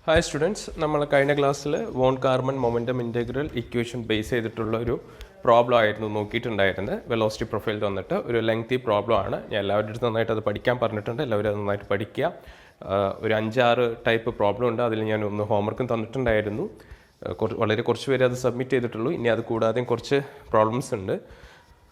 Hi students, നമ്മൾ കഴിഞ്ഞ ക്ലാസ്സിൽ von Karman momentum integral equation base ചെയ്തിട്ടുള്ള ഒരു പ്രോബ്ലം ആയിരുന്നു നോക്കിയിട്ടുണ്ടായിരുന്നത്. വെലോസിറ്റി പ്രൊഫൈൽ തന്നിട്ട് ഒരു ലെങ്തി പ്രോബ്ലം ആണ്. ഞാൻ എല്ലാവരുടെ അടുത്ത് നന്നായിട്ട് അത് പഠിക്കാൻ പറഞ്ഞിട്ടുണ്ട്. എല്ലാവരും അത് നന്നായിട്ട് പഠിക്കുക. ഒരു 5-6 ടൈപ്പ് പ്രോബ്ലം ഉണ്ട്. അതിൽ ഞാൻ ഒന്ന് ഹോംവർക്കും തന്നിട്ടുണ്ടായിരുന്നു. വളരെ കുറച്ച് പേര് അത് സബ്മിറ്റ് ചെയ്തിട്ടുള്ളൂ. ഇനി അത് കൂടാതെയും കുറച്ച് പ്രോബ്ലംസ് ഉണ്ട്,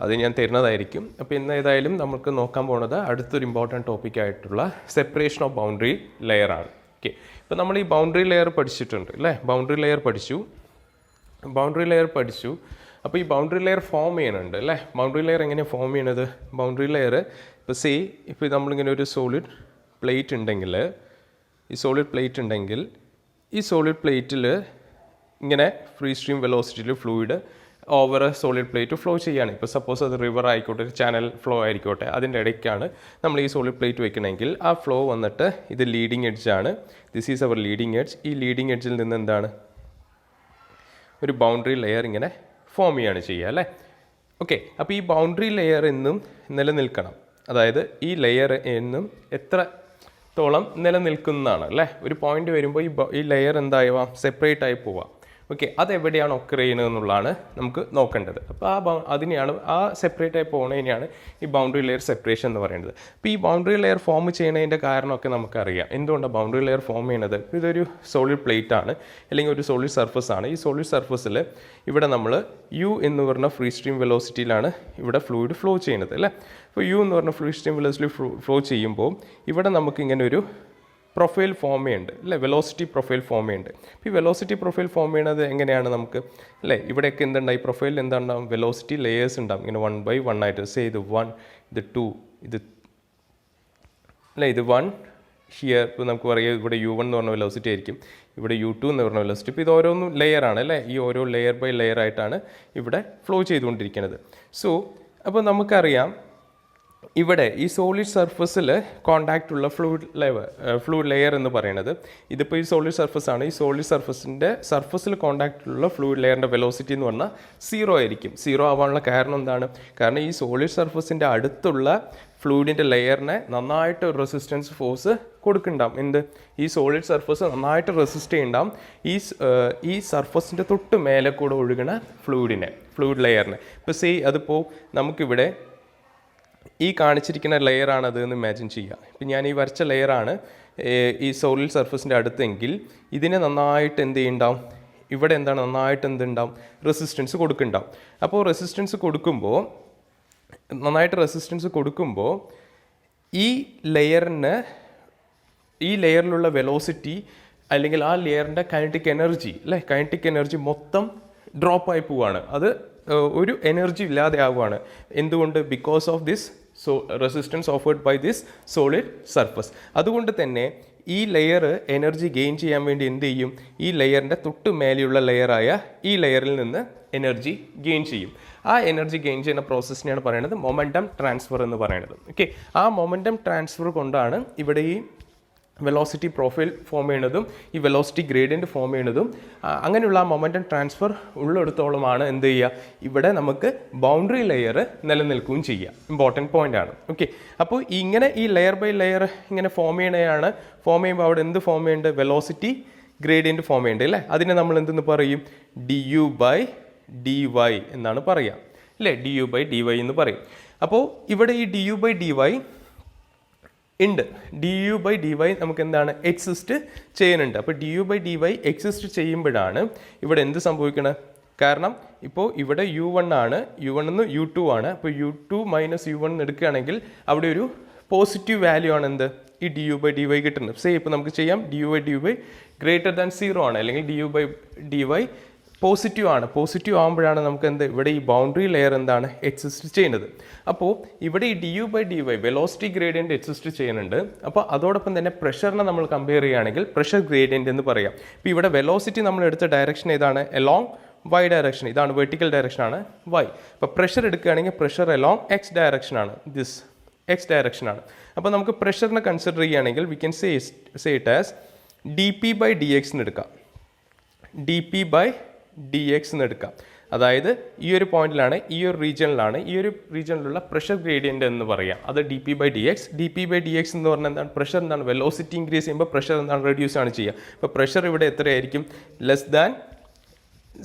അത് ഞാൻ തരുന്നതായിരിക്കും. അപ്പോൾ ഇന്ന് ഏതായാലും നമുക്ക് നോക്കാൻ പോകുന്നത് അടുത്തൊരു ഇമ്പോർട്ടൻറ്റ് ടോപ്പിക്കായിട്ടുള്ള സെപ്പറേഷൻ ഓഫ് ബൗണ്ടറി ലെയർ ആണ്. ഓക്കെ, ഇപ്പോൾ നമ്മൾ ഈ ബൗണ്ടറി ലെയർ പഠിച്ചിട്ടുണ്ട് അല്ലേ? ബൗണ്ടറി ലെയർ പഠിച്ചു. അപ്പോൾ ഈ ബൗണ്ടറി ലെയർ ഫോം ചെയ്യുന്നുണ്ട് അല്ലേ? ബൗണ്ടറി ലെയർ എങ്ങനെയാണ് ഫോം ചെയ്യണത്? ബൗണ്ടറി ലെയർ ഇപ്പോൾ നമ്മളിങ്ങനെ ഒരു സോളിഡ് പ്ലേറ്റ് ഉണ്ടെങ്കിൽ, ഈ സോളിഡ് പ്ലേറ്റിൽ ഇങ്ങനെ ഫ്രീ സ്ട്രീം വെലോസിറ്റിയിൽ fluid over solid plate flow ചെയ്യുകയാണ്. ഇപ്പോൾ സപ്പോസ് അത് റിവർ ആയിക്കോട്ടെ, ഒരു ചാനൽ ഫ്ലോ ആയിക്കോട്ടെ, അതിൻ്റെ ഇടയ്ക്കാണ് നമ്മൾ ഈ സോളിഡ് പ്ലേറ്റ് വെക്കണമെങ്കിൽ ആ ഫ്ലോ വന്നിട്ട് ഇത് ലീഡിങ് എഡ്ജാണ്. This is our leading edge. ഈ ലീഡിങ് എഡ്ജിൽ നിന്ന് എന്താണ്, ഒരു ബൗണ്ടറി ലെയർ ഇങ്ങനെ ഫോം ചെയ്യുക അല്ലേ? ഓക്കെ, അപ്പോൾ ഈ ബൗണ്ടറി ലെയർ എന്നും നിലനിൽക്കണം. അതായത് ഈ ലെയർ എന്നും എത്രത്തോളം നിലനിൽക്കുന്നതാണ് അല്ലേ? ഒരു പോയിന്റ് വരുമ്പോൾ ഈ ലെയർ എന്താവാം, സെപ്പറേറ്റ് ആയി പോവാം. ഓക്കെ, അതെവിടെയാണ് ഒക്കർ ചെയ്യുന്നത് എന്നുള്ളതാണ് നമുക്ക് നോക്കേണ്ടത്. അപ്പോൾ അതിനെയാണ് ആ സെപ്പറേറ്റ് ആയി പോകുന്നതിനെയാണ് ഈ ബൗണ്ടറി ലെയർ സെപ്പറേഷൻ എന്ന് പറയുന്നത്. അപ്പോൾ ഈ ബൗണ്ടറി ലെയർ ഫോം ചെയ്യുന്നതിൻ്റെ കാരണമൊക്കെ നമുക്കറിയാം. എന്തുകൊണ്ടാണ് ബൗണ്ടറി ലെയർ ഫോം ചെയ്യുന്നത്? ഇതൊരു സോളിഡ് പ്ലേറ്റ് ആണ്, അല്ലെങ്കിൽ ഒരു സോളിഡ് സർഫസ് ആണ്. ഈ സോളിഡ് സർഫസിൽ ഇവിടെ നമ്മൾ യു എന്ന് പറഞ്ഞ ഫ്രീ സ്ട്രീം വെലോസിറ്റിയിലാണ് ഇവിടെ ഫ്ലൂയിഡ് ഫ്ലോ ചെയ്യുന്നത് അല്ലേ? അപ്പോൾ യു എന്ന് പറഞ്ഞ ഫ്രീ സ്ട്രീം വെലോസിറ്റി ഫ്ലോ ചെയ്യുമ്പോൾ ഇവിടെ നമുക്കിങ്ങനെ ഒരു പ്രൊഫൈൽ ഫോം ചെയ്യുന്നുണ്ട് അല്ലേ? വെലോസിറ്റി പ്രൊഫൈൽ ഫോം ചെയ്യുന്നുണ്ട്. അപ്പോൾ ഈ വെലോസിറ്റി പ്രൊഫൈൽ ഫോം ചെയ്യുന്നത് എങ്ങനെയാണ് നമുക്ക് അല്ലേ? ഇവിടെയൊക്കെ എന്തുണ്ടാവും, ഈ പ്രൊഫൈലിൽ എന്താണ്ടാവും, വെലോസിറ്റി ലെയേഴ്സ് ഉണ്ടാവും ഇങ്ങനെ 1 by 1 ആയിട്ട്. ഇത് 1, ഇത് 2, ഇത് അല്ലേ, ഇത് 1 ഹിയർ. ഇപ്പോൾ നമുക്ക് പറയാം ഇവിടെ U1 എന്ന് പറഞ്ഞ വെലോസിറ്റി ആയിരിക്കും, ഇവിടെ U2 എന്ന് പറഞ്ഞ വെലോസിറ്റി. ഇപ്പോൾ ഇത് ഓരോന്നും ലെയറാണ് അല്ലേ? ഈ ഓരോ ലെയർ ബൈ ലെയർ ആയിട്ടാണ് ഇവിടെ ഫ്ലോ ചെയ്തുകൊണ്ടിരിക്കുന്നത്. അപ്പോൾ നമുക്കറിയാം ഇവിടെ ഈ സോളിഡ് സർഫസിൽ കോണ്ടാക്റ്റ് ഉള്ള ഫ്ലൂയിഡ് ലെയർ എന്ന് പറയുന്നത്, ഇതിപ്പോൾ ഈ സോളിഡ് സർഫസ് ആണ്. ഈ സോളിഡ് സർഫസിൽ കോണ്ടാക്റ്റ് ഉള്ള ഫ്ലൂയിഡ് ലെയറിൻ്റെ വെലോസിറ്റി എന്ന് പറഞ്ഞാൽ 0 ആയിരിക്കും. 0 ആവാനുള്ള കാരണം എന്താണ്? കാരണം ഈ സോളിഡ് സർഫസിൻ്റെ അടുത്തുള്ള ഫ്ലൂയിഡിൻ്റെ ലെയറിനെ നന്നായിട്ട് റെസിസ്റ്റൻസ് ഫോഴ്സ് കൊടുക്കുന്നുണ്ടാവും. ഈ സോളിഡ് സർഫസ് നന്നായിട്ട് റെസിസ്റ്റ് ചെയ്യുന്നുണ്ടാവും ഈ സർഫസിൻ്റെ തൊട്ട് മേലെ കൂടെ ഒഴുകണ ഫ്ലൂയിഡ് ലെയറിനെ. ഇപ്പോൾ അതിപ്പോൾ നമുക്കിവിടെ ഈ കാണിച്ചിരിക്കുന്ന ലെയറാണ് അതെന്ന് ഇമാജിൻ ചെയ്യുക. ഇപ്പം ഞാൻ ഈ വരച്ച ലെയറാണ് ഈ സോളിഡ് സർഫസിൻ്റെ അടുത്തെങ്കിൽ ഇതിനെ നന്നായിട്ട് എന്ത് ചെയ്യുന്നുണ്ടാവും, ഇവിടെ എന്താണ് നന്നായിട്ട് എന്തുണ്ടാവും, റെസിസ്റ്റൻസ് കൊടുക്കുന്നുണ്ടാവും. അപ്പോൾ നന്നായിട്ട് റെസിസ്റ്റൻസ് കൊടുക്കുമ്പോൾ ഈ ലെയറിലുള്ള വെലോസിറ്റി അല്ലെങ്കിൽ ആ ലെയറിൻ്റെ കൈനറ്റിക് എനർജി മൊത്തം ഡ്രോപ്പായി പോവുകയാണ്. അത് ഒരു എനർജി ഇല്ലാതെ ആവുകയാണ്. എന്തുകൊണ്ട്? Because of this resistance offered by this solid surface. അതുകൊണ്ട് തന്നെ ഈ ലെയർ എനർജി ഗെയിൻ ചെയ്യാൻ വേണ്ടി എന്ത് ചെയ്യും, ഈ ലെയറിൻ്റെ തൊട്ട് മേലെയുള്ള ലെയറായ ഈ ലെയറിൽ നിന്ന് എനർജി ഗെയിൻ ചെയ്യും. ആ എനർജി ഗെയിൻ ചെയ്യുന്ന പ്രോസസ്സിനെയാണ് പറയുന്നത് മൊമെൻറ്റം ട്രാൻസ്ഫർ എന്ന് പറയുന്നത്. ഓക്കെ, ആ മൊമെൻറ്റം ട്രാൻസ്ഫർ കൊണ്ടാണ് ഇവിടെ ഈ വെലോസിറ്റി പ്രൊഫൈൽ ഫോം ചെയ്യുന്നതും ഈ വെലോസിറ്റി ഗ്രേഡിയൻറ്റ് ഫോം ചെയ്യുന്നതും. അങ്ങനെയുള്ള ആ മൊമെൻറ്റം ട്രാൻസ്ഫർ ഉള്ളിടത്തോളമാണ് എന്ത് ചെയ്യുക, ഇവിടെ നമുക്ക് ബൗണ്ടറി ലെയർ നിലനിൽക്കുകയും ചെയ്യുക. ഇമ്പോർട്ടൻറ്റ് പോയിൻ്റ് ആണ്. ഓക്കെ, അപ്പോൾ ഇങ്ങനെ ഈ ലെയർ ബൈ ലെയർ ഇങ്ങനെ ഫോം ചെയ്യുമ്പോൾ അവിടെ എന്ത് ഫോം ചെയ്യുന്നുണ്ട്, വെലോസിറ്റി ഗ്രേഡിയൻറ്റ് ഫോം ചെയ്യുന്നുണ്ട് അല്ലേ? അതിനെ നമ്മൾ എന്തെന്ന് പറയും, du/dy എന്നാണ് പറയുക അല്ലേ? du/dy എന്ന് പറയും. അപ്പോൾ ഇവിടെ ഈ du/dy ഉണ്ട്. du/dy നമുക്ക് എന്താണ്, എക്സിസ്റ്റ് ചെയ്യുന്നുണ്ട്. അപ്പോൾ du/dy എക്സിസ്റ്റ് ചെയ്യുമ്പോഴാണ് ഇവിടെ എന്ത് സംഭവിക്കണം, കാരണം ഇപ്പോൾ ഇവിടെ U1 എന്ന് U2 ആണ്. അപ്പോൾ U2 - U1 എടുക്കുകയാണെങ്കിൽ അവിടെ ഒരു പോസിറ്റീവ് വാല്യൂ ആണ് എന്ത്, ഈ du/dy കിട്ടുന്നത്. ഇപ്പോൾ നമുക്ക് ചെയ്യാം, du/dy >0 ആണ്, അല്ലെങ്കിൽ du/dy പോസിറ്റീവ് പോസിറ്റീവ് ആകുമ്പോഴാണ് നമുക്ക് ഇവിടെ ഈ ബൗണ്ടറി ലെയർ എന്താണ്, എക്സിസ്റ്റ് ചെയ്യുന്നത്. അപ്പോൾ ഇവിടെ ഈ du/dy വെലോസിറ്റി ഗ്രേഡിയൻറ്റ് എക്സിസ്റ്റ് ചെയ്യുന്നുണ്ട്. അപ്പോൾ അതോടൊപ്പം തന്നെ പ്രഷറിനെ നമ്മൾ കമ്പയർ ചെയ്യുകയാണെങ്കിൽ പ്രഷർ ഗ്രേഡിയൻറ്റ് എന്ന് പറയാം. ഇപ്പോൾ ഇവിടെ വെലോസിറ്റി നമ്മൾ എടുത്ത ഡയറക്ഷൻ ഏതാണ്, എലോങ് y ഡയറക്ഷൻ. ഇതാണ് വെർട്ടിക്കൽ ഡയറക്ഷനാണ് y. അപ്പോൾ പ്രഷർ എടുക്കുകയാണെങ്കിൽ പ്രഷർ എലോങ് x ഡയറക്ഷനാണ്, x ഡയറക്ഷനാണ്. അപ്പോൾ നമുക്ക് പ്രഷറിനെ കൺസിഡർ ചെയ്യുകയാണെങ്കിൽ we can say it as dp/dx എന്ന് എടുക്കാം, dp/dx എന്ന് എടുക്കാം. അതായത് ഈ ഒരു പോയിന്റിലാണ്, ഈ ഒരു റീജിയനിലുള്ള പ്രഷർ ഗ്രേഡിയൻ്റ് എന്ന് പറയാം. അത് dp/dx. dp/dx എന്ന് പറഞ്ഞാൽ എന്താണ്? പ്രഷർ എന്താണ്? വെലോസിറ്റി ഇൻക്രീസ് ചെയ്യുമ്പോൾ പ്രഷർ എന്താണ്? റെഡ്യൂസ് ആണ് ചെയ്യുക. അപ്പോൾ പ്രഷർ ഇവിടെ എത്രയായിരിക്കും?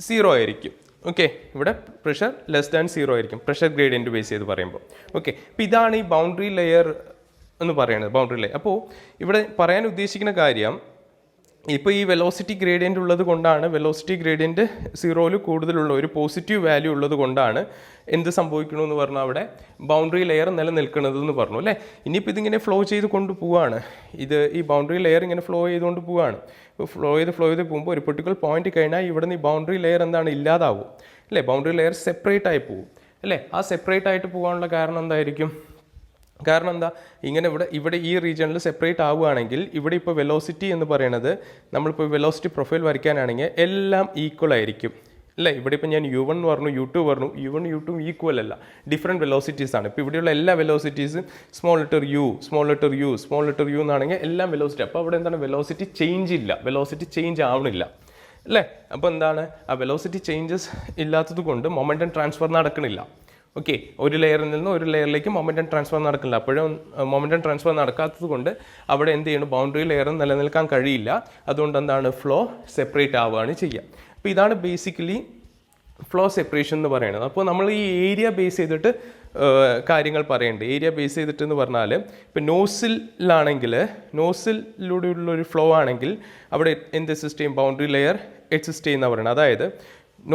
<0 ആയിരിക്കും. ഓക്കെ, ഇവിടെ പ്രഷർ <0 ആയിരിക്കും പ്രഷർ ഗ്രേഡിയൻറ്റ് ബേസ് ചെയ്ത് പറയുമ്പോൾ. ഓക്കെ, അപ്പോൾ ഇതാണ് ഈ ബൗണ്ടറി ലെയർ എന്ന് പറയുന്നത്, ബൗണ്ടറി ലെയർ. അപ്പോൾ ഇവിടെ പറയാൻ ഉദ്ദേശിക്കുന്ന കാര്യം, ഇപ്പോൾ ഈ വെലോസിറ്റി ഗ്രേഡിയൻ്റ് ഉള്ളത് കൊണ്ടാണ്, വെലോസിറ്റി ഗ്രേഡിയൻറ്റ് 0ൽ കൂടുതലുള്ള ഒരു പോസിറ്റീവ് വാല്യൂ ഉള്ളത് കൊണ്ടാണ് എന്ത് സംഭവിക്കണമെന്ന് പറഞ്ഞാൽ അവിടെ ബൗണ്ടറി ലെയർ നിലനിൽക്കുന്നതെന്ന് പറഞ്ഞു അല്ലേ. ഇനിയിപ്പോൾ ഇതിങ്ങനെ ഫ്ലോ ചെയ്ത് കൊണ്ടുപോവാണ്, ഈ ബൗണ്ടറി ലെയർ ഇങ്ങനെ ഫ്ലോ ചെയ്തുകൊണ്ട് പോവുകയാണ്. ഇപ്പോൾ ഫ്ലോ ചെയ്ത് പോകുമ്പോൾ ഒരു പെർട്ടിക്കുലർ പോയിന്റ് കഴിഞ്ഞാൽ ഇവിടെ നിന്ന് ഈ ബൗണ്ടറി ലെയർ എന്താണ്? ഇല്ലാതാവും അല്ലേ. ബൗണ്ടറി ലെയർ സെപ്പറേറ്റ് ആയി പോകും അല്ലേ. ആ സെപ്പറേറ്റ് ആയിട്ട് പോകാനുള്ള കാരണം എന്തായിരിക്കും? കാരണം എന്താ? ഇവിടെ ഈ റീജിയണിൽ സെപ്പറേറ്റ് ആവുകയാണെങ്കിൽ ഇവിടെ ഇപ്പോൾ വെലോസിറ്റി എന്ന് പറയുന്നത്, നമ്മളിപ്പോൾ വെലോസിറ്റി പ്രൊഫൈൽ വരയ്ക്കാനാണെങ്കിൽ എല്ലാം ഈക്വൽ ആയിരിക്കും അല്ലേ. ഇവിടെ ഇപ്പോൾ ഞാൻ u1 എന്ന് പറഞ്ഞു, u2 പറഞ്ഞു, u1 u2 ഈക്വൽ അല്ല, ഡിഫറെൻറ്റ് വെലോസിറ്റീസ് ആണ്. ഇപ്പോൾ ഇവിടെയുള്ള എല്ലാ വെലോസിറ്റീസും സ്മോൾ ലെറ്റർ u എന്നാണെങ്കിൽ എല്ലാം വെലോസിറ്റി. അപ്പോൾ അവിടെ എന്താണ്? വെലോസിറ്റി ചേഞ്ച് ഇല്ല, വെലോസിറ്റി ചേഞ്ച് ആവണില്ല അല്ലേ. അപ്പോൾ എന്താണ്? ആ വെലോസിറ്റി ചേഞ്ചസ് ഇല്ലാത്തത് കൊണ്ട് മൊമെൻറ്റം ട്രാൻസ്ഫർ നടക്കണില്ല. ഓക്കെ, ഒരു ലെയറിൽ നിന്ന് ഒരു ലെയറിലേക്ക് മൊമെൻറ്റം ട്രാൻസ്ഫർ നടക്കില്ല. അപ്പോഴും മൊമെൻറ്റം ട്രാൻസ്ഫർ നടക്കാത്തത് കൊണ്ട് അവിടെ എന്ത് ചെയ്യണം? ബൗണ്ടറി ലെയർ നിലനിൽക്കാൻ കഴിയില്ല. അതുകൊണ്ട് എന്താണ്? ഫ്ലോ സെപ്പറേറ്റ് ആവുകയാണ് ചെയ്യുക. അപ്പോൾ ഇതാണ് ബേസിക്കലി ഫ്ലോ സെപ്പറേഷൻ എന്ന് പറയുന്നത്. അപ്പോൾ നമ്മൾ ഈ ഏരിയ ബേസ് ചെയ്തിട്ട് കാര്യങ്ങൾ പറയേണ്ടത്. ഏരിയ ബേസ് ചെയ്തിട്ട് എന്ന് പറഞ്ഞാൽ, ഇപ്പോൾ നോസിലൂടെയുള്ളൊരു ഫ്ലോ ആണെങ്കിൽ അവിടെ എന്ത് എക്സിസ്റ്റ് ചെയ്യും? ബൗണ്ടറി ലെയർ എക്സിസ്റ്റ് ചെയ്യുന്ന പറയുന്നത്. അതായത്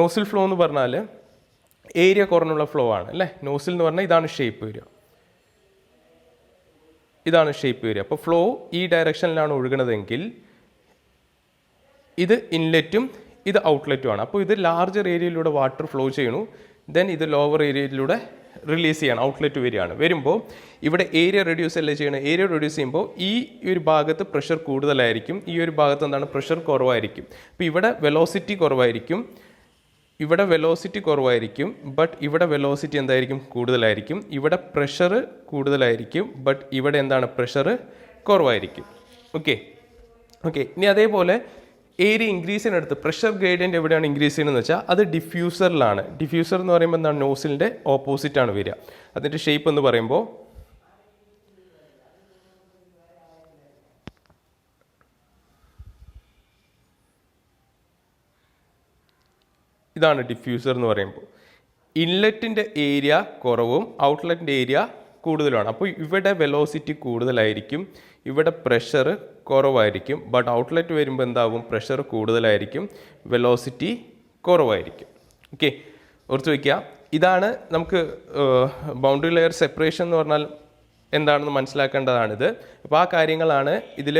നോസിൽ ഫ്ലോ എന്ന് പറഞ്ഞാൽ ഏരിയ കുറഞ്ഞുള്ള ഫ്ലോ ആണ് അല്ലേ. നോസിൽ എന്ന് പറഞ്ഞാൽ ഇതാണ് ഷേപ്പ് വരിക. അപ്പോൾ ഫ്ലോ ഈ ഡയറക്ഷനിലാണ് ഒഴുകുന്നതെങ്കിൽ ഇത് ഇൻലെറ്റും ഇത് ഔട്ട്ലെറ്റും ആണ്. അപ്പോൾ ഇത് ലാർജർ ഏരിയയിലൂടെ വാട്ടർ ഫ്ലോ ചെയ്യണു, ദെൻ ഇത് ലോവർ ഏരിയയിലൂടെ റിലീസ് ചെയ്യണം, ഔട്ട്ലെറ്റ് വരുമ്പോൾ ഇവിടെ ഏരിയ റെഡ്യൂസ് അല്ലേ ചെയ്യണം. ഏരിയ റെഡ്യൂസ് ചെയ്യുമ്പോൾ ഈ ഒരു ഭാഗത്ത് പ്രഷർ കൂടുതലായിരിക്കും, ഈ ഒരു ഭാഗത്ത് എന്താണ്? പ്രഷർ കുറവായിരിക്കും. അപ്പോൾ ഇവിടെ വെലോസിറ്റി കുറവായിരിക്കും, ബട്ട് ഇവിടെ വെലോസിറ്റി എന്തായിരിക്കും? കൂടുതലായിരിക്കും. ഇവിടെ പ്രഷർ കൂടുതലായിരിക്കും, ബട്ട് ഇവിടെ എന്താണ്? പ്രഷർ കുറവായിരിക്കും. ഓക്കെ, ഇനി അതേപോലെ ഏരിയ ഇൻക്രീസ് ചെയ്യുന്നിടത്ത് പ്രഷർ ഗ്രേഡിയൻ്റ് എവിടെയാണ് ഇൻക്രീസ് ചെയ്യുന്നതെന്ന് വെച്ചാൽ അത് ഡിഫ്യൂസറിലാണ്. ഡിഫ്യൂസർ എന്ന് പറയുമ്പോൾ എന്താണ്? നോസിലിൻ്റെ ഓപ്പോസിറ്റ് ആണ് വരിക. അതിൻ്റെ ഷേപ്പ് എന്ന് പറയുമ്പോൾ ഇതാണ് ഡിഫ്യൂസർ എന്ന് പറയുമ്പോൾ. ഇൻലെറ്റിൻ്റെ ഏരിയ കുറവും ഔട്ട്ലെറ്റിൻ്റെ ഏരിയ കൂടുതലാണ്. അപ്പോൾ ഇവിടെ വെലോസിറ്റി കൂടുതലായിരിക്കും, ഇവിടെ പ്രഷർ കുറവായിരിക്കും. ബട്ട് ഔട്ട്ലെറ്റ് വരുമ്പോൾ എന്താവും? പ്രഷർ കൂടുതലായിരിക്കും, വെലോസിറ്റി കുറവായിരിക്കും. ഓക്കെ, ഓർത്ത് വയ്ക്കുക. ഇതാണ് നമുക്ക് ബൗണ്ടറി ലെയർ സെപ്പറേഷൻ എന്ന് പറഞ്ഞാൽ എന്താണെന്ന് മനസ്സിലാക്കേണ്ടതാണിത്. അപ്പോൾ ആ കാര്യങ്ങളാണ് ഇതിൽ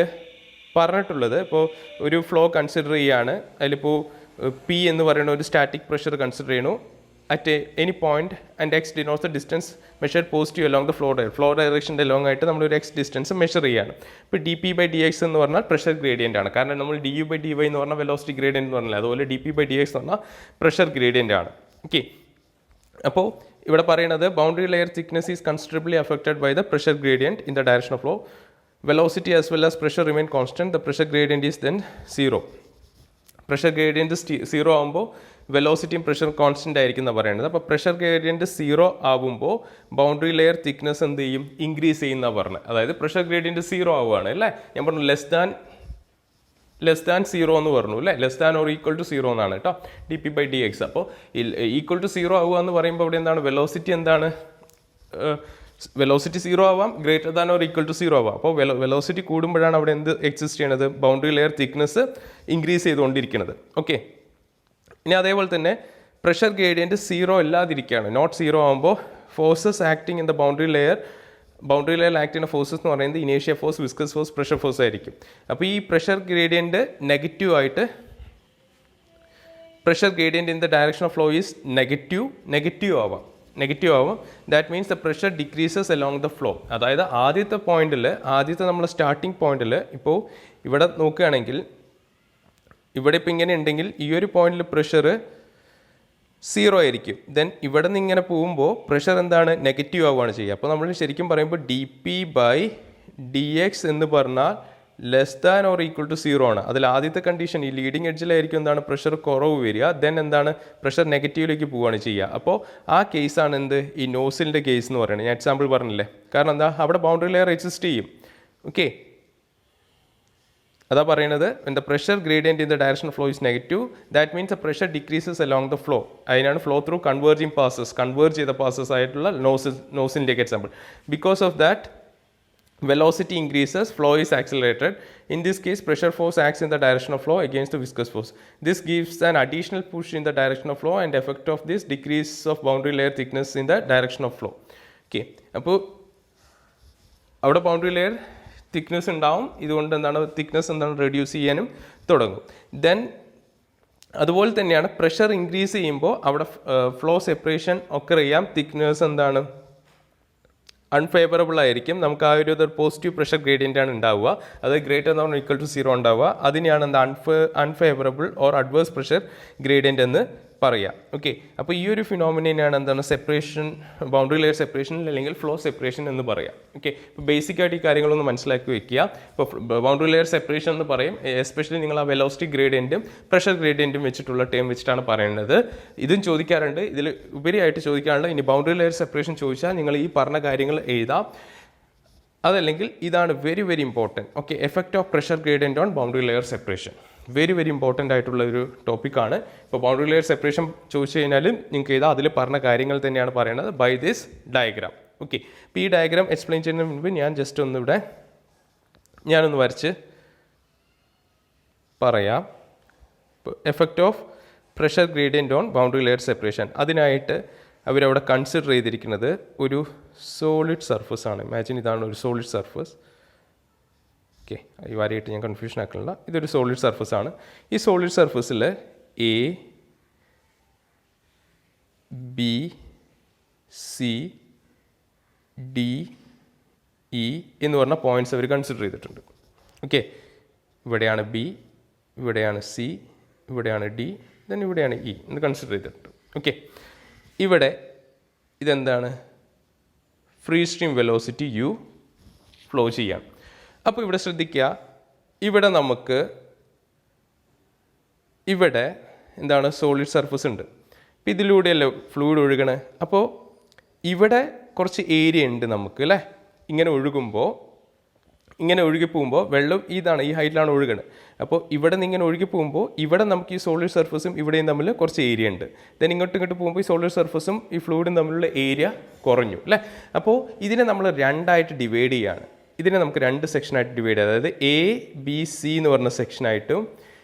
പറഞ്ഞിട്ടുള്ളത്. ഇപ്പോൾ ഒരു ഫ്ലോ കൺസിഡർ ചെയ്യുകയാണ്, അതിലിപ്പോൾ P എന്ന് പറയുന്ന ഒരു സ്റ്റാറ്റിക് പ്രഷർ കൺസിഡർ ചെയ്യണു at any point and x denotes the distance measured positive along the flow direction along ആയിട്ട് നമ്മളൊരു x ഡിസ്റ്റൻസ് മെഷർ ചെയ്യുകയാണ്. ഇപ്പോൾ dp/dx എന്ന് പറഞ്ഞാൽ പ്രഷർ ഗ്രേഡിയൻ്റ് ആണ്. കാരണം നമ്മൾ du/dy എന്ന് പറഞ്ഞാൽ വെലോസിറ്റി ഗ്രേഡിയൻ്റ് എന്ന് പറഞ്ഞാൽ, അതുപോലെ dp/dx എന്ന് പറഞ്ഞാൽ പ്രഷർ ഗ്രേഡിയൻ്റ് ആണ്. ഓക്കെ, അപ്പോൾ ഇവിടെ പറയുന്നത് boundary layer thickness is considerably affected by the pressure gradient in the direction of flow. Velocity as well as pressure remain constant. The pressure gradient is then 0. Pressure gradient 0 ആകുമ്പോൾ വെലോസിറ്റിയും pressure constant ആയിരിക്കും എന്നാണ് പറയുന്നത്. അപ്പോൾ pressure gradient 0 ആകുമ്പോൾ boundary layer thickness എന്ത് ചെയ്യും? Increase ചെയ്യുന്നതാണ് പറഞ്ഞത്. അതായത് പ്രഷർ ഗ്രേഡിയൻറ്റ് 0 ആവുകയാണ് അല്ലേ. ഞാൻ പറഞ്ഞു ലെസ് ദാൻ 0 എന്ന് പറഞ്ഞു അല്ലേ. Less than or equal to 0 എന്നാണ് കേട്ടോ dp/dx. അപ്പോൾ ഈക്വൽ ടു 0 ആവുക എന്ന് പറയുമ്പോൾ ഇവിടെ എന്താണ്? വെലോസിറ്റി എന്താണ്? വെലോസിറ്റി 0 ആവാം, greater than or equal to 0 ആവാം. അപ്പോൾ വെലോസിറ്റി കൂടുമ്പോഴാണ് അവിടെ എന്ത് എക്സിസ്റ്റ് ചെയ്യണത്? ബൗണ്ടറി ലെയർ തിക്നെസ് ഇൻക്രീസ് ചെയ്തുകൊണ്ടിരിക്കുന്നത്. ഓക്കെ, ഇനി അതേപോലെ തന്നെ പ്രഷർ ഗ്രേഡിയൻറ്റ് 0 അല്ലാതിരിക്കുകയാണ്, നോട്ട് 0 ആകുമ്പോൾ forces acting in the boundary layer act ചെയ്യുന്ന ഫോഴ്സസ് എന്ന് പറയുന്നത് ഇനേഷ്യ force, viscous force, pressure force ആയിരിക്കും. അപ്പോൾ ഈ pressure gradient pressure gradient in the direction of flow is negative ആവാം. That means the pressure decreases along the flow. അതായത് ആദ്യത്തെ നമ്മൾ സ്റ്റാർട്ടിംഗ് പോയിന്റിൽ ഇപ്പോൾ ഇവിടെ നോക്കുകയാണെങ്കിൽ ഇവിടെ ഇപ്പോൾ ഇങ്ങനെ ഉണ്ടെങ്കിൽ ഈ ഒരു പോയിന്റിൽ പ്രഷർ 0 ആയിരിക്കും. ദെൻ ഇവിടെ നിന്ന് ഇങ്ങനെ പോകുമ്പോൾ പ്രഷർ എന്താണ്? നെഗറ്റീവ് ആവുകയാണ് ചെയ്യുക. അപ്പോൾ നമ്മൾ ശരിക്കും പറയുമ്പോൾ dp/dx എന്ന് പറഞ്ഞാൽ less than or equal to 0 ആണ്. അതിൽ ആദ്യത്തെ കണ്ടീഷൻ ഈ ലീഡിങ് എഡ്ജിലായിരിക്കും എന്താണ് പ്രഷർ കുറവ് വരിക. ദെൻ എന്താണ് പ്രഷർ നെഗറ്റീവിലേക്ക് പോവുകയാണ് ചെയ്യുക. അപ്പോൾ ആ കേസാണ് എന്ത് ഈ നോസിലിൻ്റെ കേസ് എന്ന് പറയുന്നത്. ഞാൻ എക്സാമ്പിൾ പറഞ്ഞില്ലേ. കാരണം എന്താ അവിടെ ബൗണ്ടറി ലെയർ എക്സിസ്റ്റ് ചെയ്യും. ഓക്കെ, അതാ പറയുന്നത് when the pressure gradient in the direction of flow is negative, that means the pressure decreases along the flow. അതിനാണ് flow through converging passes, converge ചെയ്ത പാസസ് ആയിട്ടുള്ള നോസിൻ്റെ example. Because of that velocity increases, flow is accelerated. In this case, pressure force acts in the direction of flow against the viscous force. This gives an additional push in the direction of flow, and effect of this decrease of boundary layer thickness in the direction of flow. Okay, അപ്പോൾ അവിടെ boundary layer thickness ഉണ്ടാവും. ഇതുകൊണ്ട് എന്താണ് thickness എന്താണ് reduce ചെയ്യാനും തുടങ്ങും. Then അതുപോലെ തന്നെയാണ് പ്രഷർ ഇൻക്രീസ് ചെയ്യുമ്പോൾ അവിടെ ഫ്ലോ സെപ്പറേഷൻ ഒക്കെ ചെയ്യാം. തിക്നെസ് എന്താണ് അൺഫേവറബിൾ ആയിരിക്കും. നമുക്ക് ആ ഒരു പോസിറ്റീവ് പ്രഷർ ഗ്രേഡിയൻ്റ് ആണ് ഉണ്ടാവുക. അത് ഗ്രേറ്റർ ദാൻ ഈക്വൽ ടു 0 ഉണ്ടാവുക. അതിനെയാണ് എന്താ unfavourable or adverse pressure gradient എന്ന് പറയാം. ഓക്കെ, അപ്പോൾ ഈ ഒരു ഫിനോമിനയാണ് എന്താണ് സെപ്പറേഷൻ, ബൗണ്ടറി ലെയർ സെപ്പറേഷൻ അല്ലെങ്കിൽ ഫ്ലോ സെപ്പറേഷൻ എന്ന് പറയാം. ഓക്കെ, ഇപ്പോൾ ബേസിക് ആയിട്ട് ഈ കാര്യങ്ങളൊന്ന് മനസ്സിലാക്കി വെക്കുക. ഇപ്പോൾ ബൗണ്ടറി ലെയർ സെപ്പറേഷൻ എന്ന് പറയും. എസ്പെഷ്യലി നിങ്ങൾ ആ വെലോസിറ്റി ഗ്രേഡിയൻറ്റും പ്രഷർ ഗ്രേഡിയൻറ്റും വെച്ചിട്ടുള്ള ടേം വെച്ചിട്ടാണ് പറയുന്നത്. ഇതും ചോദിക്കാറുണ്ട്. ഇതിൽ ഉപരിയായിട്ട് ചോദിക്കാറുണ്ട് ഇനി ബൗണ്ടറി ലെയർ സെപ്പറേഷൻ ചോദിച്ചാൽ നിങ്ങൾ ഈ പറഞ്ഞ കാര്യങ്ങൾ എഴുതാം. അതല്ലെങ്കിൽ ഇതാണ് very very important. Okay, effect of pressure gradient on boundary layer separation very very important ആയിട്ടുള്ള ഒരു ടോപ്പിക്കാണ്. ഇപ്പോൾ ബൗണ്ടറി ലെയർ സെപ്പറേഷൻ ചോദിച്ചു കഴിഞ്ഞാലും നിങ്ങൾക്ക് ഏതാ അതിൽ പറഞ്ഞ കാര്യങ്ങൾ തന്നെയാണ് പറയുന്നത് ബൈ ദിസ് ഡയഗ്രാം. ഓക്കെ, ഇപ്പോൾ ഈ ഡയഗ്രാം എക്സ്പ്ലെയിൻ ചെയ്യുന്നതിന് മുൻപ് ഞാൻ ജസ്റ്റ് ഒന്നിവിടെ ഞാനൊന്ന് വരച്ച് പറയാം. Effect of pressure gradient on boundary layer separation. അതിനായിട്ട് അവരവിടെ കൺസിഡർ ചെയ്തിരിക്കുന്നത് ഒരു സോളിഡ് സർഫസ് ആണ്. ഇമാജിൻ ഇതാണ് ഒരു സോളിഡ് സർഫസ്. ഓക്കെ, ഈ വരയിട്ട് ഞാൻ കൺഫ്യൂഷൻ ആക്കുന്നില്ല. ഇതൊരു സോളിഡ് സർഫസ് ആണ്. ഈ സോളിഡ് സർഫസിൽ A B C D E എന്ന് പറഞ്ഞ പോയിന്റ്സ് അവർ കൺസിഡർ ചെയ്തിട്ടുണ്ട്. ഓക്കെ, ഇവിടെയാണ് ബി, ഇവിടെയാണ് സി, ഇവിടെയാണ് ഡി, ദെൻ ഇവിടെയാണ് ഇ എന്ന് കൺസിഡർ ചെയ്തിട്ടുണ്ട്. ഓക്കെ, ഇവിടെ ഇതെന്താണ് free stream velocity U flow ചെയ്യാം. അപ്പോൾ ഇവിടെ ശ്രദ്ധിക്കുക, ഇവിടെ നമുക്ക് ഇവിടെ എന്താണ് സോളിഡ് സർഫസ് ഉണ്ട്. അപ്പോൾ ഇതിലൂടെയല്ലേ ഫ്ലൂയിഡ് ഒഴുകണേ. അപ്പോൾ ഇവിടെ കുറച്ച് ഏരിയ ഉണ്ട് നമുക്ക് അല്ലേ. ഇങ്ങനെ ഒഴുകുമ്പോൾ ഇങ്ങനെ ഒഴുകി പോകുമ്പോൾ വെള്ളം ഇതാണ് ഈ ഹൈറ്റിലാണ് ഒഴുകണത്. അപ്പോൾ ഇവിടെ നിന്ന് ഇങ്ങനെ ഒഴുകി പോകുമ്പോൾ ഇവിടെ നമുക്ക് ഈ സോളിഡ് സർഫസും ഇവിടെയും തമ്മിൽ കുറച്ച് ഏരിയ ഉണ്ട്. ദെൻ ഇങ്ങോട്ട് പോകുമ്പോൾ ഈ സോളിഡ് സർഫസും ഈ ഫ്ലൂയിഡും തമ്മിലുള്ള ഏരിയ കുറഞ്ഞു അല്ലേ. അപ്പോൾ ഇതിനെ നമ്മൾ രണ്ടായിട്ട് ഡിവൈഡ് ചെയ്യുകയാണ്. ഇതിനെ നമുക്ക് രണ്ട് സെക്ഷനായിട്ട് ഡിവൈഡ് ചെയ്യാം. അതായത് എ ബി സി എന്ന് പറഞ്ഞ സെക്ഷനായിട്ടും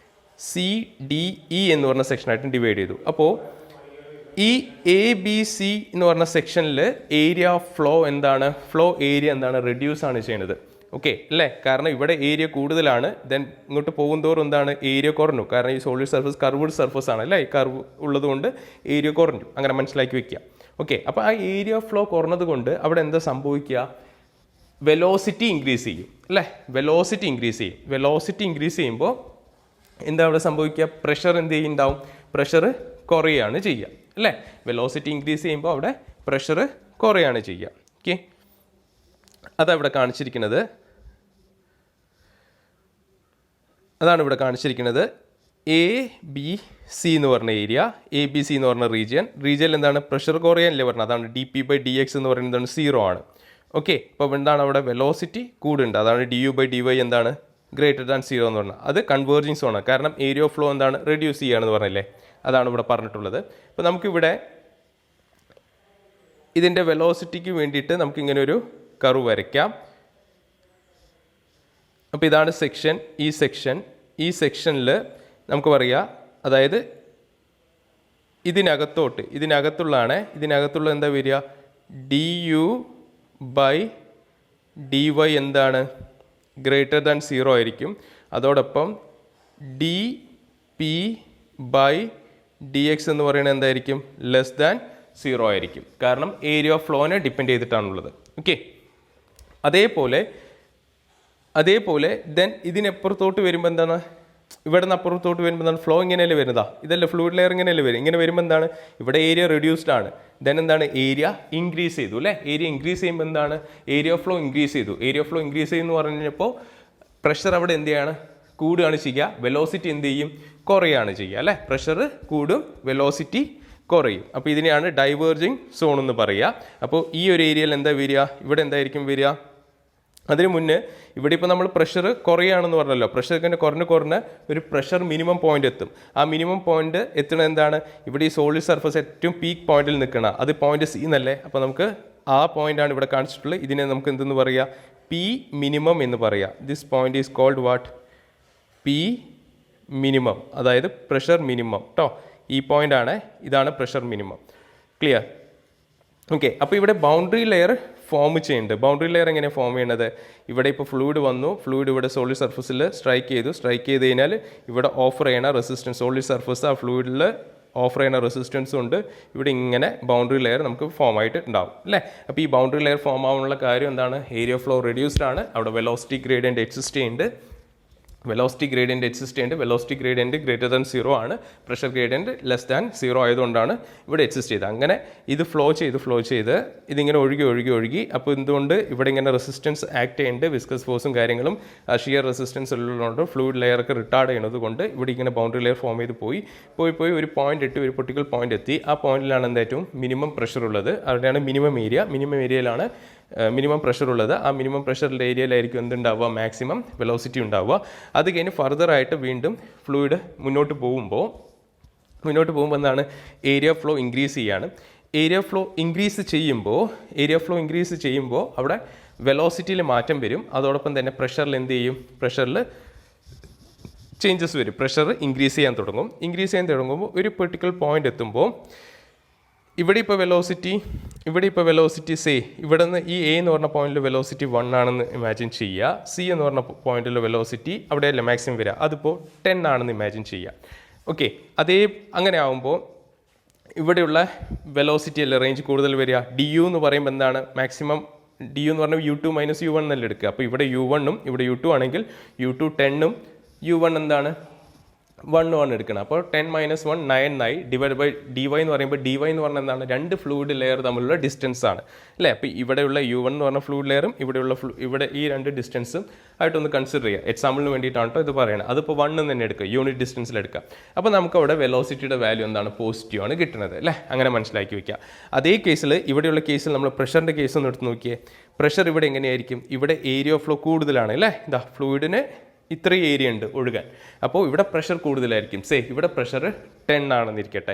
സി ഡി ഇ എന്ന് പറഞ്ഞ സെക്ഷനായിട്ടും ഡിവൈഡ് ചെയ്തു. അപ്പോൾ ഈ എ ബി സി എന്ന് പറഞ്ഞ സെക്ഷനിൽ ഏരിയ ഓഫ് ഫ്ലോ എന്താണ്, ഫ്ലോ ഏരിയ എന്താണ്, റെഡ്യൂസ് ആണ് ചെയ്യുന്നത്. ഓക്കെ അല്ലേ, കാരണം ഇവിടെ ഏരിയ കൂടുതലാണ്. ദെൻ ഇങ്ങോട്ട് പോകുന്തോറും എന്താണ് ഏരിയ കുറഞ്ഞു. കാരണം ഈ സോളിഡ് സർഫസ് കർവ്ഡ് സർഫസ് ആണ് അല്ലേ, ഈ കർവ് ഉള്ളത് കൊണ്ട് ഏരിയ കുറഞ്ഞു. അങ്ങനെ മനസ്സിലാക്കി വെക്കുക. ഓക്കെ, അപ്പോൾ ആ ഏരിയ ഓഫ് ഫ്ലോ കുറഞ്ഞത് കൊണ്ട് അവിടെ എന്താ സംഭവിക്കുക, വെലോസിറ്റി ഇൻക്രീസ് ചെയ്യും അല്ലേ. വെലോസിറ്റി ഇൻക്രീസ് ചെയ്യും. വെലോസിറ്റി ഇൻക്രീസ് ചെയ്യുമ്പോൾ എന്താ അവിടെ സംഭവിക്കുക, പ്രഷർ എന്ത് ചെയ്യുന്നുണ്ടാവും, പ്രഷർ കുറയാണ് ചെയ്യുക അല്ലേ. വെലോസിറ്റി ഇൻക്രീസ് ചെയ്യുമ്പോൾ അവിടെ പ്രഷർ കുറയാണ് ചെയ്യുക. ഓക്കെ, അതവിടെ കാണിച്ചിരിക്കുന്നത്, അതാണ് ഇവിടെ കാണിച്ചിരിക്കുന്നത്. എ ബി സി എന്ന് പറഞ്ഞ ഏരിയ, എ ബി സി എന്ന് പറഞ്ഞ റീജിയൻ എന്താണ് പ്രഷർ കുറയാനല്ലേ പറഞ്ഞത്. അതാണ് D P by D X എന്ന് പറയുന്നത് 0 ആണ്. ഓക്കെ, അപ്പോൾ എന്താണ് അവിടെ വെലോസിറ്റി കൂടുണ്ട്. അതാണ് D U by D Y എന്താണ് ഗ്രേറ്റർ ദാൻ 0 എന്ന് പറഞ്ഞാൽ അത് കൺവേർജിങ് സോൺ ആണ്. കാരണം ഏരിയ ഓഫ് ഫ്ലോ എന്താണ് റെഡ്യൂസ് ചെയ്യുകയാണെന്ന് പറഞ്ഞില്ലേ, അതാണ് ഇവിടെ പറഞ്ഞിട്ടുള്ളത്. അപ്പോൾ നമുക്കിവിടെ ഇതിൻ്റെ വെലോസിറ്റിക്ക് വേണ്ടിയിട്ട് നമുക്കിങ്ങനെ ഒരു കർവ് വരയ്ക്കാം. അപ്പോൾ ഇതാണ് സെക്ഷൻ. ഈ സെക്ഷനിൽ നമുക്ക് പറയാം, അതായത് ഇതിനകത്തുള്ള എന്താ വരിക, D U by D Y എന്താണ് ഗ്രേറ്റർ ദാൻ 0 ആയിരിക്കും. അതോടൊപ്പം D P by D X എന്ന് പറയുന്നത് എന്തായിരിക്കും, ലെസ് ദാൻ 0 ആയിരിക്കും. കാരണം ഏരിയ ഓഫ് ഫ്ലോനെ ഡിപ്പെൻഡ് ചെയ്തിട്ടാണുള്ളത്. ഓക്കെ, അതേപോലെ ദെൻ ഇതിനപ്പുറത്തോട്ട് വരുമ്പോൾ എന്താണ്, ഇവിടെ നിന്ന് അപ്പുറത്തോട്ട് വരുമ്പോൾ എന്താണ്, ഫ്ലോ ഇങ്ങനെയല്ലേ വരുന്നതാ, ഇതല്ലേ ഫ്ലൂയിഡ് ലെയർ ഇങ്ങനെയല്ലേ വരും. ഇങ്ങനെ വരുമ്പോൾ എന്താണ്, ഇവിടെ ഏരിയ റെഡ്യൂസ്ഡ് ആണ്. ദെൻ എന്താണ്, ഏരിയ ഇൻക്രീസ് ചെയ്തു അല്ലേ. ഏരിയ ഇൻക്രീസ് ചെയ്യുമ്പോൾ എന്താണ്, ഏരിയ ഓഫ് ഫ്ലോ ഇൻക്രീസ് ചെയ്തു. ഏരിയ ഓഫ് ഫ്ലോ ഇൻക്രീസ് ചെയ്യുന്നു പറഞ്ഞപ്പോൾ പ്രഷർ അവിടെ എന്ത് ചെയ്യാണ്, കൂടുകയാണ് ചെയ്യുക, വെലോസിറ്റി എന്ത് ചെയ്യും, കുറയാണ് ചെയ്യുക അല്ലേ. പ്രഷർ കൂടും, വെലോസിറ്റി കുറയും. അപ്പോൾ ഇതിനെയാണ് ഡൈവേർജിങ് സോൺ എന്ന് പറയുക. അപ്പോൾ ഈ ഒരു ഏരിയയിൽ എന്താ വരിക, ഇവിടെ എന്തായിരിക്കും വരിക, അതിന് മുന്നേ ഇവിടെ ഇപ്പോൾ നമ്മൾ പ്രഷർ കുറയാണെന്ന് പറഞ്ഞല്ലോ, പ്രഷർ ഇങ്ങനെ കുറഞ്ഞ് ഒരു പ്രഷർ മിനിമം പോയിന്റ് എത്തും. ആ മിനിമം പോയിന്റ് എത്തുന്നത് എന്താണ്, ഇവിടെ ഈ സോളിഡ് സർഫസ് ഏറ്റവും പീക്ക് പോയിന്റിൽ നിൽക്കണം, അത് പോയിന്റ് സി എന്നല്ലേ. അപ്പോൾ നമുക്ക് ആ പോയിന്റാണ് ഇവിടെ കാണിച്ചിട്ടുള്ളത്. ഇതിനെ നമുക്ക് എന്തെന്ന് പറയുക, പി മിനിമം എന്ന് പറയുക. This point is called what, P minimum, അതായത് പ്രഷർ മിനിമം കേട്ടോ. ഈ പോയിന്റാണ്, ഇതാണ് പ്രഷർ മിനിമം. ക്ലിയർ? ഓക്കെ. അപ്പോൾ ഇവിടെ ബൗണ്ടറി ലെയർ ഫോം ചെയ്യുന്നുണ്ട്. ബൗണ്ടറി ലെയർ എങ്ങനെയാണ് ഫോം ചെയ്യണത്, ഇവിടെ ഇപ്പോൾ ഫ്ലൂയിഡ് വന്നു, ഫ്ലൂയിഡ് ഇവിടെ സോളിഡ് സർഫസിൽ സ്ട്രൈക്ക് ചെയ്ത് കഴിഞ്ഞാൽ ഇവിടെ ഓഫർ ചെയ്യണ റെസിസ്റ്റൻസ്, സോളിഡ് സർഫസ് ആ ഫ്ലൂയിഡിൽ ഓഫർ ചെയ്യുന്ന റെസിസ്റ്റൻസും ഉണ്ട്. ഇവിടെ ഇങ്ങനെ ബൗണ്ടറി ലെയർ നമുക്ക് ഫോം ആയിട്ട് ഉണ്ടാവും അല്ലേ. അപ്പോൾ ഈ ബൗണ്ടറി ലെയർ ഫോം ആവാനുള്ള കാര്യം എന്താണ്, ഏരിയ ഫ്ലോ റെഡ്യൂസ്ഡ് ആണ്, അവിടെ വെലോസിറ്റി ഗ്രേഡിയൻ്റ് എക്സിസ്റ്റ് ചെയ്യുന്നുണ്ട്. വെലോസിറ്റി ഗ്രേഡിയൻ്റ് ഗ്രേറ്റർ ദാൻ 0 ആണ്, പ്രഷർ ഗ്രേഡിയൻ്റ് ലെസ് ദാൻ 0 ആയതുകൊണ്ടാണ് ഇവിടെ എക്സിസ്റ്റ് ചെയ്തത്. അങ്ങനെ ഇത് ഫ്ലോ ചെയ്ത് ഇതിങ്ങനെ ഒഴുകി. അപ്പോൾ എന്തുകൊണ്ട് ഇവിടെ ഇങ്ങനെ റെസിസ്റ്റൻസ് ആക്ട് ചെയ്യുന്നുണ്ട്, വിസ്കസ് ഫോഴ്സും കാര്യങ്ങളും ഷിയർ റെസിസ്റ്റൻസ് ഉള്ളതുകൊണ്ട് ഫ്ലൂയിഡ് ലെയറൊക്കെ റിട്ടാർഡ് ചെയ്യുന്നത് കൊണ്ട് ഇവിടെ ഇങ്ങനെ ബൗണ്ടറി ലെയർ ഫോം ചെയ്ത് പോയി ഒരു പോയിന്റ് എത്തി, ഒരു പൊർട്ടിക്കുലർ പോയിന്റ് എത്തി. ആ പോയിന്റിലാണ് എന്തായിട്ടും മിനിമം പ്രഷർ ഉള്ളത്, അവിടെയാണ് മിനിമം ഏരിയയിലാണ് മിനിമം പ്രഷർ ഉള്ളത്. ആ മിനിമം പ്രഷറിൻ്റെ ഏരിയയിലായിരിക്കും എന്തുണ്ടാവുക, മാക്സിമം വെലോസിറ്റി ഉണ്ടാവുക. അത് കഴിഞ്ഞ് ഫർദറായിട്ട് വീണ്ടും ഫ്ലൂയിഡ് മുന്നോട്ട് പോകുമ്പോൾ എന്താണ്, ഏരിയ ഫ്ലോ ഇൻക്രീസ് ചെയ്യാണ്. ഏരിയ ഫ്ലോ ഇൻക്രീസ് ചെയ്യുമ്പോൾ അവിടെ വെലോസിറ്റിയിൽ മാറ്റം വരും. അതോടൊപ്പം തന്നെ പ്രഷറിൽ എന്ത് ചെയ്യും, പ്രഷറിൽ ചേഞ്ചസ് വരും. പ്രഷർ ഇൻക്രീസ് ചെയ്യാൻ തുടങ്ങുമ്പോൾ ഒരു പെർട്ടിക്കുലർ പോയിന്റ് എത്തുമ്പോൾ ഇവിടെ ഇപ്പോൾ വെലോസിറ്റി സേ ഇവിടെ നിന്ന് ഈ എ എന്ന് പറഞ്ഞ പോയിന്റിൽ വെലോസിറ്റി 1 ആണെന്ന് ഇമാജിൻ ചെയ്യുക. സി എന്ന് പറഞ്ഞ പോയിന്റിൽ വെലോസിറ്റി അവിടെയല്ല മാക്സിമം വരിക, അതിപ്പോൾ 10 ആണെന്ന് ഇമാജിൻ ചെയ്യുക. ഓക്കെ. അങ്ങനെ ആകുമ്പോൾ ഇവിടെയുള്ള വെലോസിറ്റി അല്ല റേഞ്ച് കൂടുതൽ വരിക. ഡി യു എന്ന് പറയുമ്പോൾ എന്താണ്, മാക്സിമം ഡി യു എന്ന് പറഞ്ഞാൽ U2 - U1 എന്നല്ല എടുക്കുക. അപ്പോൾ ഇവിടെ U1 ഇവിടെ U2 ആണെങ്കിൽ U2 10 U1 എന്താണ് 1 എടുക്കണം. അപ്പോൾ 10 - 1 9 ആയി. ഡിവൈഡ് ബൈ dy എന്ന് പറയുമ്പോൾ dy എന്ന് പറഞ്ഞാൽ എന്താണ്, രണ്ട് ഫ്ലൂയിഡ് ലെയർ തമ്മിലുള്ള ഡിസ്റ്റൻസ് ആണ് അല്ലേ. അപ്പോൾ ഇവിടെയുള്ള U1 എന്ന് പറഞ്ഞ ഫ്ലൂയിഡ് ലെയറും ഇവിടെ ഈ രണ്ട് ഡിസ്റ്റൻസും ആയിട്ടൊന്ന് കൺസിഡർ ചെയ്യുക. എക്സാമ്പിളിന് വേണ്ടിയിട്ടാണ് കേട്ടോ ഇത് പറയുന്നത്. അതിപ്പോൾ 1 തന്നെ എടുക്കുക, യൂണിറ്റ് ഡിസ്റ്റൻസിൽ എടുക്കുക. അപ്പോൾ നമുക്ക് അവിടെ വെലോസിറ്റിയുടെ വാല്യൂ എന്താണ്, പോസിറ്റീവ് ആണ് കിട്ടുന്നത് അല്ലേ. അങ്ങനെ മനസ്സിലാക്കി വയ്ക്കുക. അതേ കേസിൽ ഇവിടെയുള്ള കേസിൽ നമ്മൾ പ്രഷറിൻ്റെ കേസ് ഒന്ന് എടുത്ത് നോക്കിയേ. പ്രഷർ ഇവിടെ എങ്ങനെയായിരിക്കും, ഇവിടെ ഏരിയ ഓഫ് ഫ്ലോ കൂടുതലാണ് അല്ലേ. ഇതാ ഫ്ലൂയിഡിന് ഇത്രയും ഏരിയ ഉണ്ട് ഒഴുകാൻ, അപ്പോൾ ഇവിടെ പ്രഷർ കൂടുതലായിരിക്കും. ഇവിടെ പ്രഷർ 10 ആണെന്നിരിക്കട്ടെ,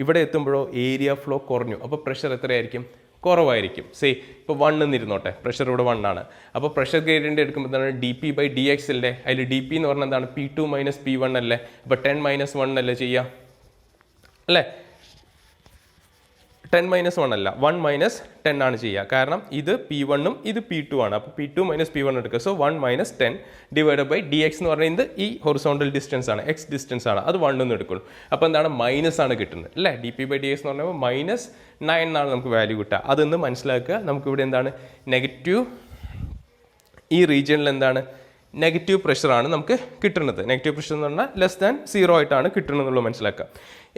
ഇവിടെ എത്തുമ്പോഴോ ഏരിയ ഫ്ലോ കുറഞ്ഞു, അപ്പോൾ പ്രഷർ എത്രയായിരിക്കും, കുറവായിരിക്കും. ഇപ്പോൾ 1 എന്നിരുന്നോട്ടെ, പ്രഷർ ഇവിടെ 1 ആണ്. അപ്പോൾ പ്രഷർ ഗ്രേഡിയൻ്റ് എടുക്കുമ്പോൾ എന്താണ്, dP/dx അല്ലേ. അതിൽ dP എന്ന് പറഞ്ഞാൽ എന്താണ്, P2 - P1 അല്ലേ. അപ്പോൾ 10 - 1 അല്ലേ ചെയ്യുക അല്ലേ. 10 - 1 അല്ല, 1 - 10 ആണ് ചെയ്യുക. കാരണം ഇത് P1 ഇത് P2 ആണ്. അപ്പോൾ P2 - P1 എടുക്കുക. 1 - 10 ഡിവൈഡഡ് ബൈ dx എന്ന് പറയുന്നത് ഈ ഹൊറിസോണ്ടൽ ഡിസ്റ്റൻസ് ആണ്, x ഡിസ്റ്റൻസ് ആണ്. അത് 1 എന്ന് എടുക്കുള്ളൂ. അപ്പോൾ എന്താണ്, മൈനസ് ആണ് കിട്ടുന്നത് അല്ലേ. dP/dx എന്ന് പറഞ്ഞാൽ -9 എന്നാണ് നമുക്ക് വാല്യൂ കിട്ടുക. അതൊന്ന് മനസ്സിലാക്കുക. നമുക്കിവിടെ എന്താണ്, നെഗറ്റീവ്, ഈ റീജിയണിൽ എന്താണ്, നെഗറ്റീവ് പ്രഷറാണ് നമുക്ക് കിട്ടുന്നത്. നെഗറ്റീവ് പ്രഷർ എന്ന് പറഞ്ഞാൽ ലെസ് ദാൻ 0 ആയിട്ടാണ് കിട്ടുന്നത് എന്നുള്ളത് മനസ്സിലാക്കുക.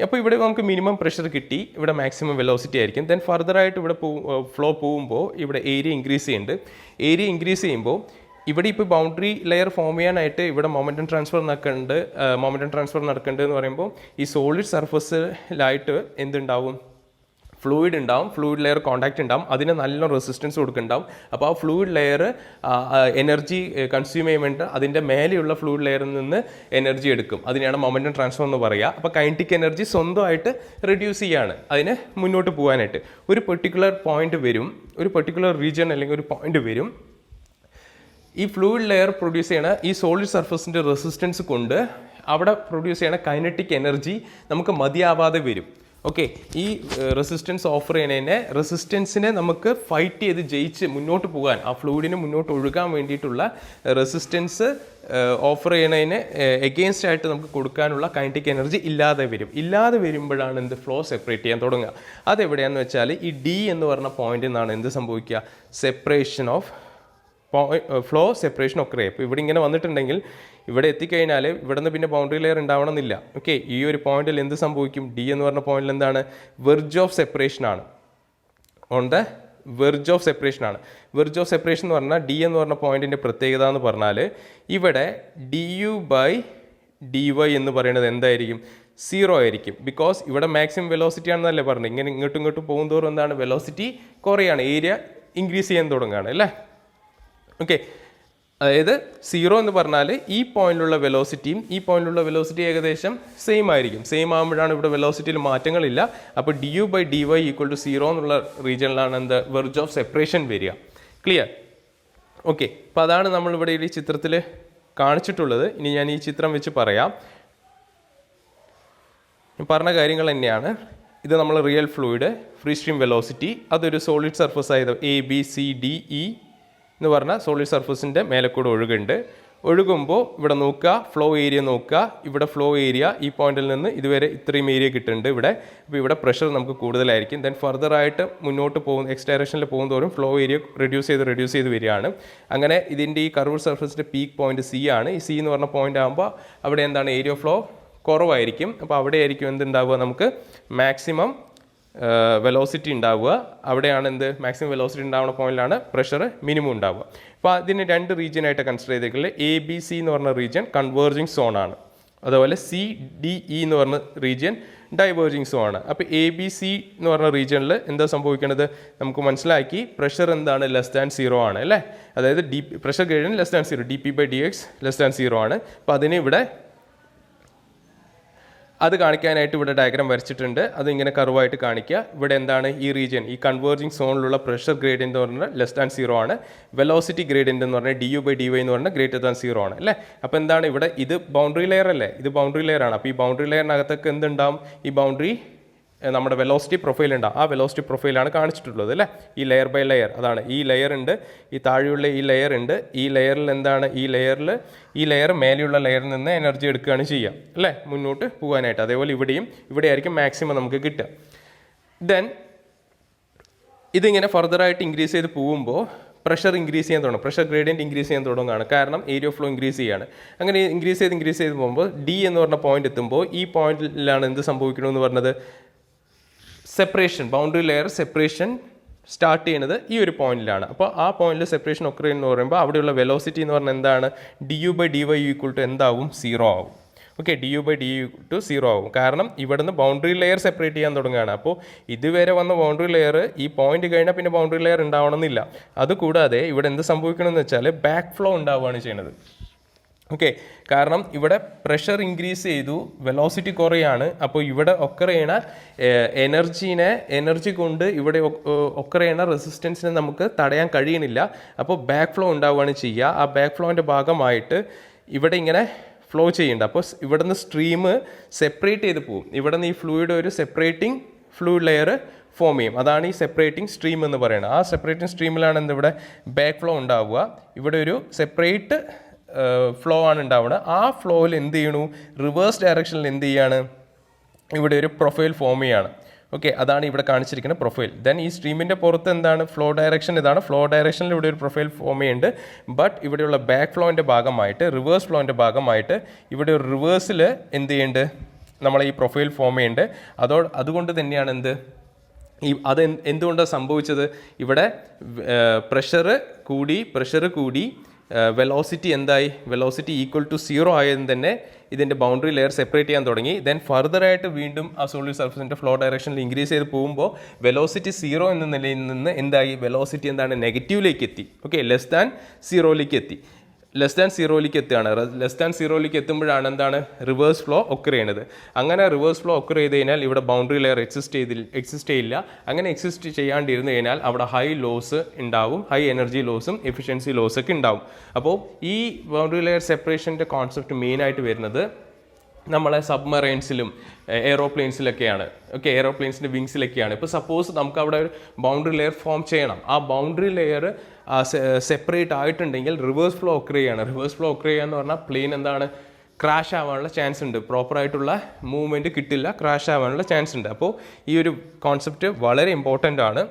അപ്പോൾ ഇവിടെ നമുക്ക് മിനിമം പ്രഷർ കിട്ടി, ഇവിടെ മാക്സിമം വെലോസിറ്റി ആയിരിക്കും. ദെൻ ഫർദറായിട്ട് ഇവിടെ ഫ്ലോ പോകുമ്പോൾ ഇവിടെ ഏരിയ ഇൻക്രീസ് ചെയ്യുമ്പോൾ ഇവിടെ ഇപ്പോൾ ബൗണ്ടറി ലെയർ ഫോം ചെയ്യാനായിട്ട് ഇവിടെ മൊമെൻറ്റം ട്രാൻസ്ഫർ നടക്കുന്നുണ്ട് എന്ന് പറയുമ്പോൾ ഈ സോളിഡ് സർഫസിലായിട്ട് എന്തുണ്ടാവും, ഫ്ലൂയിഡ് ഉണ്ടാവും, ഫ്ലൂയിഡ് ലെയർ കോൺടാക്റ്റ് ഉണ്ടാവും, അതിന് നല്ല റെസിസ്റ്റൻസ് കൊടുക്കുന്നുണ്ടാവും. അപ്പോൾ ആ ഫ്ലൂയിഡ് ലെയർ എനർജി കൺസ്യൂം ചെയ്യാൻ വേണ്ടി അതിൻ്റെ മേലെയുള്ള ഫ്ലൂയിഡ് ലെയറിൽ നിന്ന് എനർജി എടുക്കും. അതിനെയാണ് മൊമെൻറ്റം ട്രാൻസ്ഫർ എന്ന് പറയുക. അപ്പോൾ കൈനറ്റിക് എനർജി സ്വന്തമായിട്ട് റെഡ്യൂസ് ചെയ്യാണ് അതിന് മുന്നോട്ട് പോകാനായിട്ട്. ഒരു പെർട്ടിക്കുലർ പോയിന്റ് വരും, ഒരു പെർട്ടിക്കുലർ റീജിയൻ അല്ലെങ്കിൽ ഒരു പോയിന്റ് വരും. ഈ ഫ്ലൂയിഡ് ലെയർ പ്രൊഡ്യൂസ് ചെയ്യണ ഈ സോളിഡ് സർഫസിൻ്റെ റെസിസ്റ്റൻസ് കൊണ്ട് അവിടെ പ്രൊഡ്യൂസ് ചെയ്യണ കൈനറ്റിക് എനർജി നമുക്ക് മതിയാവാതെ വരും. ഓക്കെ. ഈ റെസിസ്റ്റൻസ് ഓഫർ ചെയ്യുന്നതിനെ, റെസിസ്റ്റൻസിനെ നമുക്ക് ഫൈറ്റ് ചെയ്ത് ജയിച്ച് മുന്നോട്ട് പോകാൻ, ആ ഫ്ലൂയിഡിന് മുന്നോട്ട് ഒഴുകാൻ വേണ്ടിയിട്ടുള്ള റെസിസ്റ്റൻസ് ഓഫർ ചെയ്യുന്നതിന് എഗെയിൻസ്റ്റ് ആയിട്ട് നമുക്ക് കൊടുക്കാനുള്ള കൈനറ്റിക് എനർജി ഇല്ലാതെ വരുമ്പോഴാണ് എന്ത്, ഫ്ലോ സെപ്പറേറ്റ് ചെയ്യാൻ തുടങ്ങുക. അതെവിടെയാണെന്ന് വെച്ചാൽ ഈ ഡി എന്ന് പറഞ്ഞ പോയിന്റിൽ നിന്നാണ് എന്ത് സംഭവിക്കുക, ഫ്ലോ സെപ്പറേഷൻ ഒക്കെ. അപ്പോൾ ഇവിടെ ഇങ്ങനെ വന്നിട്ടുണ്ടെങ്കിൽ ഇവിടെ എത്തിക്കഴിഞ്ഞാൽ ഇവിടെ നിന്ന് പിന്നെ ബൗണ്ടറി ലെയർ ഉണ്ടാവണമെന്നില്ല. ഓക്കെ. ഈ ഒരു പോയിന്റിൽ എന്ത് സംഭവിക്കും, ഡി എന്ന് പറഞ്ഞ പോയിന്റിൽ എന്താണ്, വെർജ് ഓഫ് സെപ്പറേഷൻ ആണ്, on the verge of separation ആണ്. വെർജ് ഓഫ് സെപ്പറേഷൻ എന്ന് പറഞ്ഞാൽ ഡി എന്ന് പറഞ്ഞ പോയിന്റിൻ്റെ പ്രത്യേകത എന്ന് പറഞ്ഞാൽ ഇവിടെ du/dy എന്ന് പറയുന്നത് എന്തായിരിക്കും? 0 ആയിരിക്കും. ബിക്കോസ് ഇവിടെ മാക്സിമം വെലോസിറ്റി ആണെന്നല്ലേ പറഞ്ഞത്. ഇങ്ങനെ ഇങ്ങോട്ടും പോകുന്തോറും എന്താണ് വെലോസിറ്റി കുറയാണ്, ഏരിയ ഇൻക്രീസ് ചെയ്യാൻ തുടങ്ങുകയാണ് അല്ലേ. ഓക്കെ, അതായത് 0 എന്ന് പറഞ്ഞാൽ ഈ പോയിന്റിലുള്ള വെലോസിറ്റിയും ഈ പോയിന്റിലുള്ള വെലോസിറ്റി ഏകദേശം സെയിം ആയിരിക്കും. സെയിം ആകുമ്പോഴാണ് ഇവിടെ വെലോസിറ്റിയിൽ മാറ്റങ്ങളില്ല. അപ്പോൾ du/dy = 0 എന്നുള്ള റീജിയനിലാണ് എന്ത് വെർജ് ഓഫ് സെപ്പറേഷൻ വരിക. ക്ലിയർ? ഓക്കെ, അപ്പോൾ അതാണ് നമ്മളിവിടെ ഈ ചിത്രത്തിൽ കാണിച്ചിട്ടുള്ളത്. ഇനി ഞാൻ ഈ ചിത്രം വെച്ച് പറയാം. പറഞ്ഞ കാര്യങ്ങൾ തന്നെയാണ്. ഇത് നമ്മൾ real fluid, free stream velocity, അതൊരു സോളിഡ് സർഫസ് ആയത് ABCDE എന്ന് പറഞ്ഞ സോളിഡ് സർഫസിൻ്റെ മേലെ കൂടെ ഒഴുകുണ്ട്. ഒഴുകുമ്പോൾ ഇവിടെ നോക്കുക, ഫ്ലോ ഏരിയ നോക്കുക. ഇവിടെ ഫ്ലോ ഏരിയ ഈ പോയിന്റിൽ നിന്ന് ഇതുവരെ ഇത്രയും ഏരിയ കിട്ടുന്നുണ്ട് ഇവിടെ. അപ്പോൾ ഇവിടെ പ്രഷർ നമുക്ക് കൂടുതലായിരിക്കും. ദെൻ ഫർദർ ആയിട്ട് മുന്നോട്ട് പോകുന്ന എക്സ് ഡയറക്ഷനിൽ പോകുന്നതോറും ഫ്ലോ ഏരിയ റെഡ്യൂസ് ചെയ്ത് വരികയാണ്. അങ്ങനെ ഇതിൻ്റെ ഈ കർവ് സർഫസിൻ്റെ പീക്ക് പോയിന്റ് C ആണ്. ഈ C എന്ന് പറഞ്ഞ പോയിന്റ് ആകുമ്പോൾ അവിടെ എന്താണ് ഏരിയ ഫ്ലോ കുറവായിരിക്കും. അപ്പോൾ അവിടെ ആയിരിക്കും എന്തുണ്ടാവുക, നമുക്ക് മാക്സിമം വെലോസിറ്റി ഉണ്ടാവുക. അവിടെയാണ് എന്ത് മാക്സിമം വെലോസിറ്റി ഉണ്ടാവുന്ന പോയിന്റിലാണ് പ്രഷർ മിനിമം ഉണ്ടാവുക. അപ്പോൾ അതിന് രണ്ട് റീജിയനായിട്ട് കൺസിഡർ ചെയ്തിട്ടുള്ളത് ABC എന്ന് പറഞ്ഞ റീജിയൻ കൺവേർജിങ് സോൺ ആണ്. അതുപോലെ CDE എന്ന് പറഞ്ഞ റീജിയൻ ഡൈവേർജിങ് സോൺ ആണ്. അപ്പോൾ ABC എന്ന് പറഞ്ഞ റീജിയനിൽ എന്താ സംഭവിക്കുന്നത് നമുക്ക് മനസ്സിലാക്കി. പ്രഷർ എന്താണ് <0 ആണ് അല്ലേ. അതായത് പ്രഷർ ഗ്രേഡിയൻ <0, dP/dx <0 ആണ്. അപ്പോൾ അതിന് ഇവിടെ അത് കാണിക്കാനായിട്ട് ഇവിടെ ഡയഗ്രാം വരച്ചിട്ടുണ്ട്. അതിങ്ങനെ കർവായിട്ട് കാണിക്കുക. ഇവിടെ എന്താണ് ഈ റീജിയൻ, ഈ കൺവേർജിങ് സോണിലുള്ള പ്രഷർ ഗ്രേഡിയൻ്റ് എന്ന് പറഞ്ഞാൽ <0 ആണ്. വെലോസിറ്റി ഗ്രേഡിയൻ്റ് എന്ന് പറഞ്ഞാൽ du/dy എന്ന് പറഞ്ഞാൽ <0 ആണ് അല്ലേ. അപ്പോൾ എന്താണ് ഇവിടെ ഇത് ബൗണ്ടറി ലെയർ അല്ലേ, ഇത് ബൗണ്ടറി ലെയർ ആണ്. അപ്പോൾ ഈ ബൗണ്ടറി ലെയറിനകത്തൊക്കെ എന്തുണ്ടാവും, ഈ ബൗണ്ടറി നമ്മുടെ വെലോസിറ്റി പ്രൊഫൈൽ ഉണ്ടാവും. ആ വെലോസിറ്റി പ്രൊഫൈലാണ് കാണിച്ചിട്ടുള്ളത് അല്ലേ. ഈ ലെയർ ബൈ ലെയർ, അതാണ് ഈ ലെയർ ഉണ്ട്, ഈ താഴെയുള്ള ഈ ലെയർ ഉണ്ട്. ഈ ലെയറിൽ എന്താണ്, ഈ ലെയർ മേലെയുള്ള ലെയറിൽ നിന്ന് എനർജി എടുക്കുകയാണ് ചെയ്യുക അല്ലേ, മുന്നോട്ട് പോകാനായിട്ട്. അതേപോലെ ഇവിടെ ആയിരിക്കും മാക്സിമം നമുക്ക് കിട്ടുക. ദെൻ ഇതിങ്ങനെ ഫർദറായിട്ട് ഇൻക്രീസ് ചെയ്ത് പോകുമ്പോൾ പ്രഷർ ഇൻക്രീസ് ചെയ്യാൻ തുടങ്ങും, പ്രഷർ ഗ്രേഡിയൻറ്റ് ഇൻക്രീസ് ചെയ്യാൻ തുടങ്ങുകയാണ്. കാരണം ഏരിയ ഫ്ലോ ഇൻക്രീസ് ചെയ്യാണ്. അങ്ങനെ ഇൻക്രീസ് ചെയ്ത് പോകുമ്പോൾ D എന്ന് പറഞ്ഞ പോയിന്റ് എത്തുമ്പോൾ ഈ പോയിന്റിലാണ് എന്ത് സംഭവിക്കണമെന്ന് പറഞ്ഞത്, separation, boundary layer separation start ചെയ്യുന്നത് ഈ ഒരു പോയിന്റിലാണ്. അപ്പോൾ ആ പോയിന്റിൽ സെപ്പറേഷൻ ഒക്കർ എന്ന് പറയുമ്പോൾ അവിടെയുള്ള വെലോസിറ്റി എന്ന് പറഞ്ഞാൽ എന്താണ്, du/dy = എന്താവും, 0 ആവും. ഓക്കെ, du/dy = 0 ആവും. കാരണം ഇവിടുന്ന് ബൗണ്ടറി ലെയർ സെപ്പറേറ്റ് ചെയ്യാൻ തുടങ്ങുകയാണ്. അപ്പോൾ ഇതുവരെ വന്ന ബൗണ്ടറി ലെയർ ഈ പോയിന്റ് കഴിഞ്ഞാൽ പിന്നെ ബൗണ്ടറി ലെയർ ഉണ്ടാവണമെന്നില്ല. അതുകൂടാതെ ഇവിടെ എന്ത് സംഭവിക്കണമെന്ന് വെച്ചാൽ ബാക്ക് ഫ്ലോ ഉണ്ടാവുകയാണ് ചെയ്യുന്നത്. ഓക്കെ, കാരണം ഇവിടെ പ്രഷർ ഇൻക്രീസ് ചെയ്തു, വെലോസിറ്റി കുറയാണ്. അപ്പോൾ ഇവിടെ ഒക്കർ ചെയ്യണ എനർജി കൊണ്ട് ഇവിടെ ഒക്കർ ചെയ്യണ റെസിസ്റ്റൻസിനെ നമുക്ക് തടയാൻ കഴിയണില്ല. അപ്പോൾ ബാക്ക് ഫ്ലോ ഉണ്ടാവുകയാണ് ചെയ്യുക. ആ ബാക്ക് ഫ്ലോൻ്റെ ഭാഗമായിട്ട് ഇവിടെ ഇങ്ങനെ ഫ്ലോ ചെയ്യുന്നുണ്ട്. അപ്പോൾ ഇവിടെ നിന്ന് സ്ട്രീം സെപ്പറേറ്റ് ചെയ്ത് പോകും. ഇവിടെ നിന്ന് ഈ ഫ്ലൂയിഡ് ഒരു സെപ്പറേറ്റിംഗ് ഫ്ലൂയിഡ് ലെയർ ഫോം ചെയ്യും. അതാണ് ഈ സെപ്പറേറ്റിംഗ് സ്ട്രീം എന്ന് പറയുന്നത്. ആ സെപ്പറേറ്റിംഗ് സ്ട്രീമിലാണ് ഇവിടെ ബാക്ക് ഫ്ലോ ഉണ്ടാവുക. ഇവിടെ ഒരു സെപ്പറേറ്റ് ഫ്ലോ ആണ് ഉണ്ടാവുന്നത്. ആ ഫ്ലോയിൽ എന്ത് ചെയ്യണു, റിവേഴ്സ് ഡയറക്ഷനിൽ എന്ത് ചെയ്യാണ്, ഇവിടെ ഒരു പ്രൊഫൈൽ ഫോം ചെയ്യാണ്. ഓക്കെ, അതാണ് ഇവിടെ കാണിച്ചിരിക്കുന്ന പ്രൊഫൈൽ. ദെൻ ഈ സ്ട്രീമിൻ്റെ പുറത്ത് എന്താണ് ഫ്ലോ ഡയറക്ഷൻ, ഇതാണ് ഫ്ലോ ഡയറക്ഷനിൽ ഇവിടെ ഒരു പ്രൊഫൈൽ ഫോം ചെയ്യുന്നുണ്ട്. ബട്ട് ഇവിടെയുള്ള ബാക്ക് ഫ്ലോൻ്റെ ഭാഗമായിട്ട്, റിവേഴ്സ് ഫ്ലോൻ്റെ ഭാഗമായിട്ട് ഇവിടെ ഒരു റിവേഴ്സിൽ എന്ത് ചെയ്യുന്നുണ്ട്, നമ്മളെ ഈ പ്രൊഫൈൽ ഫോം ചെയ്യുന്നുണ്ട്. അതുകൊണ്ട് തന്നെയാണ് അത് എന്തുകൊണ്ടാണ് സംഭവിച്ചത്, ഇവിടെ പ്രഷർ കൂടി വെലോസിറ്റി എന്തായി, വെലോസിറ്റി =0 ആയതും തന്നെ ഇതിൻ്റെ ബൗണ്ടറി ലെയർ സെപ്പറേറ്റ് ചെയ്യാൻ തുടങ്ങി. ദെൻ ഫർദറായിട്ട് വീണ്ടും ആ സോളിഡ് സർഫസിൻ്റെ ഫ്ലോ ഡയറക്ഷനിൽ ഇൻക്രീസ് ചെയ്ത് പോകുമ്പോൾ വെലോസിറ്റി 0 എന്ന നിലയിൽ നിന്ന് എന്തായി, വെലോസിറ്റി എന്താണ് നെഗറ്റീവിലേക്ക് എത്തി. ഓക്കെ, <0 എത്തി. <0 എത്തുകയാണ്. <0 എത്തുമ്പോഴാണ് എന്താണ് റിവേഴ്സ് ഫ്ലോ ഒക്കർ ചെയ്യണത്. അങ്ങനെ റിവേഴ്സ് ഫ്ലോ ഒക്കർ ചെയ്ത് കഴിഞ്ഞാൽ ഇവിടെ ബൗണ്ടറി ലെയർ എക്സിസ്റ്റ് ചെയ്യില്ല. അങ്ങനെ എക്സിസ്റ്റ് ചെയ്യാണ്ടിരുന്നു കഴിഞ്ഞാൽ അവിടെ ഹൈ ലോസ് ഉണ്ടാവും, ഹൈ എനർജി ലോസും എഫിഷ്യൻസി ലോസൊക്കെ ഉണ്ടാവും. അപ്പോൾ ഈ ബൗണ്ടറി ലെയർ സെപ്പറേഷൻ്റെ കോൺസെപ്റ്റ് മെയിനായിട്ട് വരുന്നത് നമ്മളെ സബ്മറൈൻസിലും എയ്റോപ്ലെയിൻസിലൊക്കെയാണ്. ഓക്കെ, എയ്റോപ്ലെയിൻസിൻ്റെ വിങ്സിലൊക്കെയാണ്. ഇപ്പോൾ സപ്പോസ് നമുക്ക് അവിടെ ഒരു ബൗണ്ടറി ലെയർ ഫോം ചെയ്യണം. ആ ബൗണ്ടറി ലെയർ സെപ്പറേറ്റ് ആയിട്ടുണ്ടെങ്കിൽ റിവേഴ്സ് ഫ്ലോ ഒക്കർ ചെയ്യാണ്. റിവേഴ്സ് ഫ്ലോ ഒക്കർ ചെയ്യുക എന്ന് പറഞ്ഞാൽ പ്ലെയിൻ എന്താണ്, ക്രാഷ് ആവാനുള്ള ചാൻസ് ഉണ്ട്. പ്രോപ്പറായിട്ടുള്ള മൂവ്മെൻറ്റ് കിട്ടില്ല, ക്രാഷ് ആവാനുള്ള ചാൻസ് ഉണ്ട്. അപ്പോൾ ഈ ഒരു കോൺസെപ്റ്റ് വളരെ ഇമ്പോർട്ടൻ്റ് ആണ്,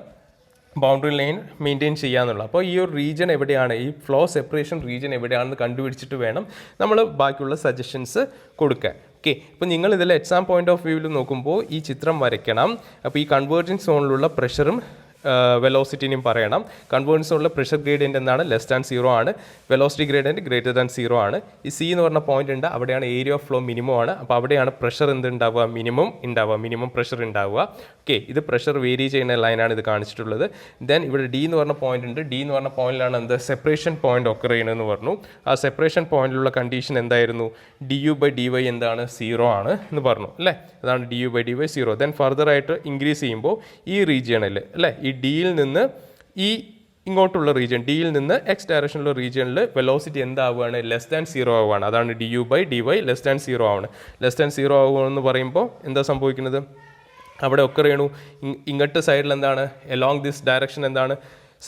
ബൗണ്ടറി ലൈൻ മെയിൻറ്റെയിൻ ചെയ്യാന്നുള്ളത്. അപ്പോൾ ഈ ഒരു റീജിയൻ എവിടെയാണ്, ഈ ഫ്ലോ സെപ്പറേഷൻ റീജിയൻ എവിടെയാണെന്ന് കണ്ടുപിടിച്ചിട്ട് വേണം നമ്മൾ ബാക്കിയുള്ള സജഷൻസ് കൊടുക്കാൻ. ഓക്കെ, ഇപ്പോൾ നിങ്ങൾ ഇതിൽ എക്സാം പോയിന്റ് ഓഫ് വ്യൂവിൽ നോക്കുമ്പോൾ ഈ ചിത്രം വരയ്ക്കണം. അപ്പോൾ ഈ കൺവേർജിങ് സോണിലുള്ള പ്രഷറും വെലോസിറ്റിനെയും പറയണം. കൺവേർജൻസ് ഉള്ള പ്രഷർ ഗ്രേഡിയൻ്റ് എന്താണ്? ലെസ് ദാൻ 0 ആണ്. വെലോസിറ്റി ഗ്രേഡിയൻ്റ് ഗ്രേറ്റർ ദാൻ 0 ആണ്. ഈ സി എന്ന് പറഞ്ഞ പോയിന്റ് ഉണ്ട്, അവിടെയാണ് ഏരിയ ഓഫ് ഫ്ലോ മിനിമം ആണ്. അപ്പോൾ അവിടെയാണ് പ്രഷർ എന്തുണ്ടാവുക? മിനിമം പ്രഷർ ഉണ്ടാവുക. ഓക്കെ, ഇത് പ്രഷർ വേരി ചെയ്യുന്ന ലൈനാണ് ഇത് കാണിച്ചിട്ടുള്ളത്. ദെൻ ഇവിടെ ഡി എന്ന് പറഞ്ഞ പോയിന്റ് ഉണ്ട്. ഡി എന്ന് പറഞ്ഞ പോയിന്റിലാണ് എന്ത്? സെപ്പറേഷൻ പോയിന്റ് ഒക്കർ ചെയ്യണമെന്ന് പറഞ്ഞു. ആ സെപ്പറേഷൻ പോയിന്റിലുള്ള കണ്ടീഷൻ എന്തായിരുന്നു? du/dy എന്താണ്? 0 ആണ് എന്ന് പറഞ്ഞു അല്ലേ. അതാണ് du/dy 0. ദെൻ ഫർദർ ആയിട്ട് ഇൻക്രീസ് ചെയ്യുമ്പോൾ ഈ റീജിയണിൽ അല്ലേ, ഈ ഡിയിൽ നിന്ന് ഈ ഇങ്ങോട്ടുള്ള റീജിയൻ, ഡിയിൽ നിന്ന് എക്സ് ഡയറക്ഷനിലുള്ള റീജിയനിൽ വെലോസിറ്റി എന്താവുകയാണ്? ലെസ് ദാൻ 0 ആവുകയാണ്. അതാണ് du/dy ലെസ് ദാൻ 0 ആവുകയാണ്. ലെസ് ദാൻ 0 ആവുകയെന്ന് പറയുമ്പോൾ എന്താ സംഭവിക്കുന്നത്? അവിടെ ഒക്കെ ചെയ്യണു ഇങ്ങോട്ട് സൈഡിൽ എന്താണ്? എലോങ് ദിസ് ഡയറക്ഷൻ എന്താണ്?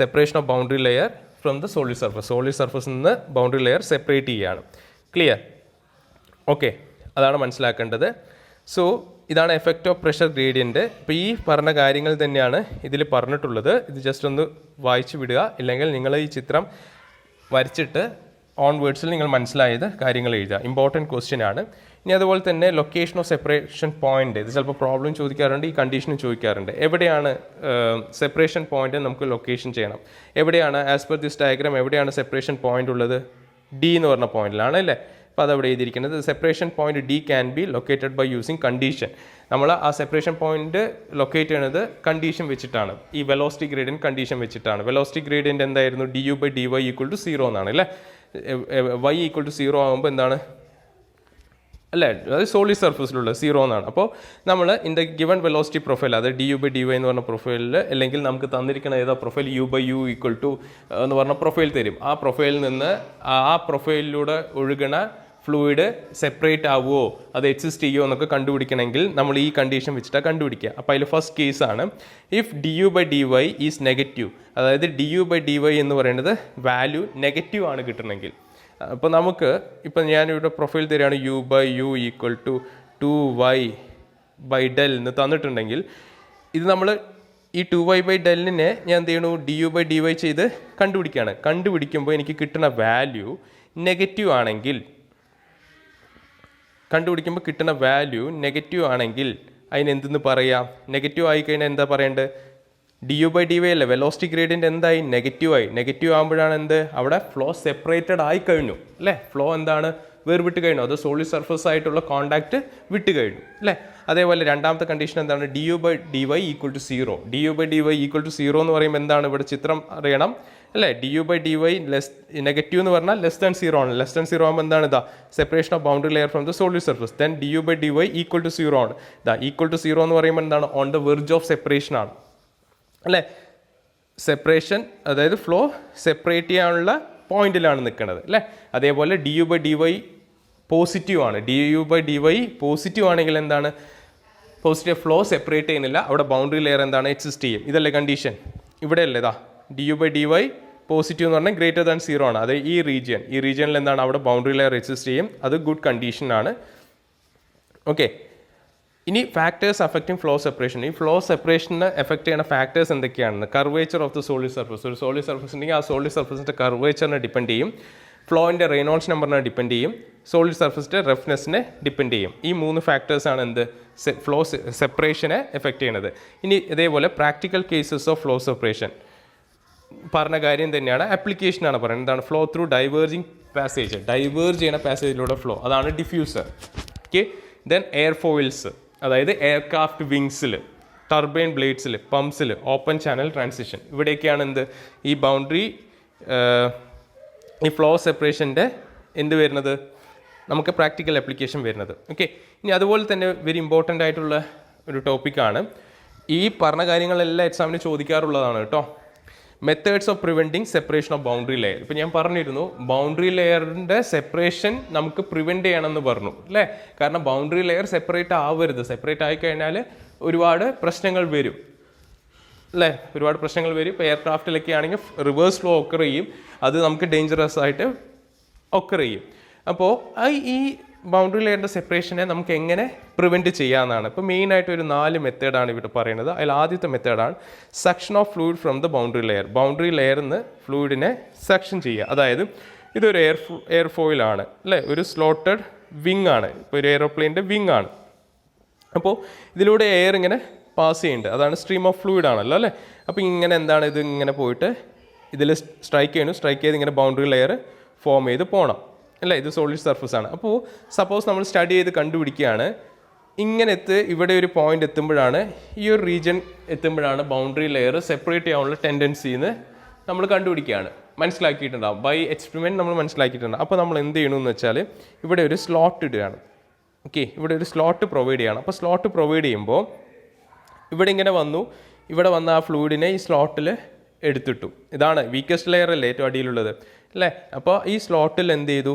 Separation of boundary layer from the solid surface. Solid സർഫസിൽ നിന്ന് ബൗണ്ടറി ലെയർ സെപ്പറേറ്റ് ചെയ്യുകയാണ്. ക്ലിയർ? ഓക്കെ, അതാണ് മനസ്സിലാക്കേണ്ടത്. സോ ഇതാണ് എഫക്റ്റ് ഓഫ് പ്രഷർ ഗ്രേഡിയൻറ്റ്. ഇപ്പോൾ ഈ പറഞ്ഞ കാര്യങ്ങൾ തന്നെയാണ് ഇതിൽ പറഞ്ഞിട്ടുള്ളത്. ഇത് ജസ്റ്റ് ഒന്ന് വായിച്ചു വിടുക, ഇല്ലെങ്കിൽ നിങ്ങൾ ഈ ചിത്രം വരച്ചിട്ട് ഓൺ വേർഡ്സിൽ നിങ്ങൾ മനസ്സിലായത് കാര്യങ്ങൾ എഴുതുക. ഇമ്പോർട്ടൻറ്റ് ക്വസ്റ്റ്യൻ ആണ്. ഇനി അതുപോലെ തന്നെ ലൊക്കേഷൻ ഓഫ് സെപ്പറേഷൻ പോയിന്റ്, ഇത് ചിലപ്പോൾ പ്രോബ്ലം ചോദിക്കാറുണ്ട്, ഈ കണ്ടീഷനും ചോദിക്കാറുണ്ട്. എവിടെയാണ് സെപ്പറേഷൻ പോയിന്റ് നമുക്ക് ലൊക്കേഷൻ ചെയ്യണം? എവിടെയാണ് ആസ് പെർ ദിസ് ഡയഗ്രാം എവിടെയാണ് സെപ്പറേഷൻ പോയിന്റ് ഉള്ളത്? ഡി എന്ന് പറഞ്ഞ പോയിന്റിലാണ് അല്ലേ. അപ്പോൾ അതവിടെ എഴുതിയിരിക്കുന്നത് separation point D can be located by using condition. നമ്മൾ ആ സെപ്പറേഷൻ പോയിന്റ് ലൊക്കേറ്റ് ചെയ്യുന്നത് കണ്ടീഷൻ വെച്ചിട്ടാണ്, ഈ വെലോസിറ്റി ഗ്രേഡിയൻറ്റ് കണ്ടീഷൻ വെച്ചിട്ടാണ്. വെലോസിറ്റി ഗ്രേഡിയൻറ്റ് എന്തായിരുന്നു? du/dy = 0 എന്നാണ് അല്ലേ. y = 0 ആകുമ്പോൾ എന്താണ് അല്ലേ, അത് സോളിഡ് സർഫസിലുള്ള 0 എന്നാണ്. അപ്പോൾ നമ്മൾ in the given velocity profile, അത് du/dy എന്ന് പറഞ്ഞ പ്രൊഫൈലിൽ, അല്ലെങ്കിൽ നമുക്ക് തന്നിരിക്കുന്ന ഏതാ പ്രൊഫൈൽ u/u = എന്ന് പറഞ്ഞ പ്രൊഫൈൽ തരും. ആ പ്രൊഫൈലിൽ നിന്ന് ആ പ്രൊഫൈലിലൂടെ ഒഴുകണ ഫ്ലൂയിഡ് സെപ്പറേറ്റ് ആവുമോ, അത് എക്സിസ്റ്റ് ചെയ്യുമോ എന്നൊക്കെ കണ്ടുപിടിക്കണമെങ്കിൽ നമ്മൾ ഈ കണ്ടീഷൻ വെച്ചിട്ടാണ് കണ്ടുപിടിക്കുക. അപ്പോൾ അതിൽ ഫസ്റ്റ് കേസാണ് ഇഫ് du/dy ഈസ് നെഗറ്റീവ്, അതായത് du/dy എന്ന് പറയുന്നത് വാല്യൂ നെഗറ്റീവ് ആണ് കിട്ടണമെങ്കിൽ. അപ്പോൾ നമുക്ക് ഇപ്പം ഞാനിവിടെ പ്രൊഫൈൽ തരികയാണ് u/u = 2y/del എന്ന് തന്നിട്ടുണ്ടെങ്കിൽ, ഇത് നമ്മൾ ഈ 2y/delനെ ഞാൻ എന്ത് ചെയ്യണു? du/dy ചെയ്ത് കണ്ടുപിടിക്കുകയാണ്. കണ്ടുപിടിക്കുമ്പോൾ എനിക്ക് കിട്ടുന്ന വാല്യൂ നെഗറ്റീവ് ആണെങ്കിൽ, അതിനെന്തെന്ന് പറയാം? നെഗറ്റീവ് ആയിക്കഴിഞ്ഞാൽ എന്താ പറയേണ്ടത്? du/dy അല്ലേ, വെലോസിറ്റി ഗ്രേഡിയൻ്റ് എന്തായി? നെഗറ്റീവ് ആകുമ്പോഴാണ് എന്ത്? അവിടെ ഫ്ലോ സെപ്പറേറ്റഡ് ആയി കഴിഞ്ഞു അല്ലേ. ഫ്ലോ എന്താണ്? വേർവിട്ട് കഴിഞ്ഞു, അത് സോളിഡ് സർഫസ് ആയിട്ടുള്ള കോണ്ടാക്ട് വിട്ട് കഴിഞ്ഞു അല്ലേ. അതേപോലെ രണ്ടാമത്തെ കണ്ടീഷൻ എന്താണ്? du/dy = 0. du/dy = 0 എന്ന് പറയുമ്പോൾ എന്താണ്? ഇവിടെ ചിത്രം അറിയണം അല്ലേ. du/dy നെഗറ്റീവ് എന്ന് പറഞ്ഞാൽ ലെസ് ദാൻ 0 ആണ്. ലെസ് ദാൻ 0 ആകുമ്പോൾ എന്താണ്? ഇതാ separation of boundary layer from the solid surface. Then du/dy = 0 ആണ്. ഇതാ =0 എന്ന് പറയുമ്പോൾ എന്താണ്? On the verge of separation ആണ് അല്ലേ. സെപ്പറേഷൻ, അതായത് ഫ്ലോ സെപ്പറേറ്റ് ചെയ്യാനുള്ള പോയിന്റിലാണ് നിൽക്കുന്നത് അല്ലേ. അതേപോലെ du/dy പോസിറ്റീവ് ആണ്. du/dy പോസിറ്റീവ് ആണെങ്കിൽ എന്താണ്? പോസിറ്റീവ് ഫ്ലോ സെപ്പറേറ്റ് ചെയ്യുന്നില്ല, അവിടെ ബൗണ്ടറി ലെയർ എന്താണ്? എക്സിസ്റ്റ് ചെയ്യും. ഇതല്ലേ കണ്ടീഷൻ? ഇവിടെ അല്ലേ ഇതാ du/dy പോസിറ്റീവ് എന്ന് പറഞ്ഞാൽ ഗ്രേറ്റർ ദാൻ 0 ആണ്. അത് ഈ റീജിയനിൽ എന്താണ്? അവിടെ ബൗണ്ടറി ലെയർ എക്സിസ്റ്റ് ചെയ്യും. അത് ഗുഡ് കണ്ടീഷനാണ്. ഓക്കെ, ഇനി ഫാക്ടേഴ്സ് അഫക്റ്റിംഗ് ഫ്ലോ സെപ്പറേഷൻ. ഈ ഫ്ലോ സെപ്പറേഷനെ എഫക്ട് ചെയ്യുന്ന ഫാക്ടേഴ്സ് എന്തൊക്കെയാണെന്ന്? Curvature of the solid surface. ഒരു സോളിഡ് സർഫസ് ഉണ്ടെങ്കിൽ ആ സോളിഡ് സർഫസിൻ്റെ കർവേച്ചറിനെ ഡിപ്പെൻഡ് ചെയ്യും, ഫ്ലോയിൻ്റെ റെയ്നോൾഡ്സ് നമ്പറിനെ ഡിപ്പെൻഡ് ചെയ്യും, സോളിഡ് സർഫസിൻ്റെ റഫ്നെസ്സിനെ ഡിപ്പെൻഡ് ചെയ്യും. ഈ 3 ഫാക്ടേഴ്സാണ് എന്ത്? ഫ്ലോ സെപ്പറേഷനെ എഫക്ട് ചെയ്യുന്നത്. ഇനി ഇതേപോലെ practical cases of flow separation പറഞ്ഞ കാര്യം തന്നെയാണ്, ആപ്ലിക്കേഷനാണ് പറയുന്നത്. എന്താണ്? Flow through diverging passage, diverge ചെയ്യുന്ന പാസേജിലൂടെ ഫ്ലോ, അതാണ് ഡിഫ്യൂസർ. ഓക്കെ, ദെൻ എയർഫോയിൽസ്, അതായത് എയർക്രാഫ്റ്റ് വിങ്സിൽ, ടർബൈൻ ബ്ലേഡ്സിൽ, പമ്പ്സിൽ, ഓപ്പൺ ചാനൽ ട്രാൻസിഷൻ, ഇവിടെയൊക്കെയാണ് എന്ത്? ഈ ബൗണ്ടറി, ഈ ഫ്ലോ സെപ്പറേഷൻ്റെ എന്ത് വരുന്നത്? നമുക്ക് പ്രാക്ടിക്കൽ ആപ്ലിക്കേഷൻ വരുന്നത്. ഓക്കെ, ഇനി അതുപോലെ തന്നെ വെരി ഇമ്പോർട്ടൻ്റ് ആയിട്ടുള്ള ഒരു ടോപ്പിക്കാണ്. ഈ പറഞ്ഞ കാര്യങ്ങളെല്ലാം എക്സാമിന് ചോദിക്കാറുള്ളതാണ് കേട്ടോ. Methods of preventing separation of boundary layer. ഇപ്പം ഞാൻ പറഞ്ഞിരുന്നു ബൗണ്ടറി ലെയറിൻ്റെ സെപ്പറേഷൻ നമുക്ക് പ്രിവെൻറ്റ് ചെയ്യണമെന്ന് പറഞ്ഞു അല്ലേ. കാരണം ബൗണ്ടറി ലെയർ സെപ്പറേറ്റ് ആവരുത്. സെപ്പറേറ്റ് ആയിക്കഴിഞ്ഞാൽ ഒരുപാട് പ്രശ്നങ്ങൾ വരും അല്ലേ, ഒരുപാട് പ്രശ്നങ്ങൾ വരും. ഇപ്പോൾ എയർക്രാഫ്റ്റിലൊക്കെ ആണെങ്കിൽ റിവേഴ്സ് ഫ്ലോ ഒക്കർ ചെയ്യും, അത് നമുക്ക് ഡേഞ്ചറസ് ആയിട്ട് ഒക്കർ ചെയ്യും. അപ്പോൾ ഈ ബൗണ്ടറി ലെയറിൻ്റെ സെപ്പറേഷനെ നമുക്ക് എങ്ങനെ പ്രിവെൻറ്റ് ചെയ്യാമെന്നാണ്. ഇപ്പോൾ മെയിനായിട്ട് ഒരു 4 മെത്തേഡാണ് ഇവിടെ പറയുന്നത്. അതിൽ ആദ്യത്തെ മെത്തേഡാണ് suction of fluid from the boundary layer. Boundary ലെയറിൽ നിന്ന് ഫ്ലൂയിഡിനെ സക്ഷൻ ചെയ്യുക. അതായത് ഇതൊരു എയർഫോയിലാണ് അല്ലേ, ഒരു സ്ലോട്ടഡ് വിങ് ആണ്, ഇപ്പോൾ ഒരു എയ്റോപ്ലെയിൻ്റെ വിങ് ആണ്. അപ്പോൾ ഇതിലൂടെ എയർ ഇങ്ങനെ പാസ് ചെയ്യുന്നുണ്ട്, അതാണ് സ്ട്രീം ഓഫ് ഫ്ലൂയിഡ് ആണല്ലോ അല്ലേ. അപ്പോൾ ഇങ്ങനെ എന്താണ് ഇത് ഇങ്ങനെ പോയിട്ട് ഇതിൽ സ്ട്രൈക്ക് ചെയ്ത് ഇങ്ങനെ ബൗണ്ടറി ലെയർ ഫോം ചെയ്ത് പോകണം അല്ലേ. ഇത് സോളിഡ് സർഫസ് ആണ്. അപ്പോൾ സപ്പോസ് നമ്മൾ സ്റ്റഡി ചെയ്ത് കണ്ടുപിടിക്കുകയാണ് ഇങ്ങനെ ഇവിടെ ഒരു പോയിന്റ് എത്തുമ്പോഴാണ്, ഈ ഒരു റീജിയൻ എത്തുമ്പോഴാണ് ബൗണ്ടറി ലെയർ സെപ്പറേറ്റ് ചെയ്യാനുള്ള ടെൻഡൻസിന്ന് നമ്മൾ കണ്ടുപിടിക്കുകയാണ്, മനസ്സിലാക്കിയിട്ടുണ്ടാകും. ബൈ എക്സ്പെരിമെൻറ്റ് നമ്മൾ മനസ്സിലാക്കിയിട്ടുണ്ടാകും. അപ്പോൾ നമ്മൾ എന്ത് ചെയ്യണമെന്ന് വെച്ചാൽ ഇവിടെ ഒരു സ്ലോട്ട് ഇടുകയാണ്. ഓക്കെ, ഇവിടെ ഒരു സ്ലോട്ട് പ്രൊവൈഡ് ചെയ്യണം. അപ്പോൾ സ്ലോട്ട് പ്രൊവൈഡ് ചെയ്യുമ്പോൾ ഇവിടെ ഇങ്ങനെ വന്നു, ഇവിടെ വന്ന ആ ഫ്ലൂയിഡിനെ ഈ സ്ലോട്ടിൽ എടുത്തിട്ടു. ഇതാണ് വീക്കസ്റ്റ് ലെയർ അല്ലേ ഏറ്റവും അടിയിലുള്ളത് അല്ലേ. അപ്പോൾ ഈ സ്ലോട്ടിൽ എന്ത് ചെയ്തു,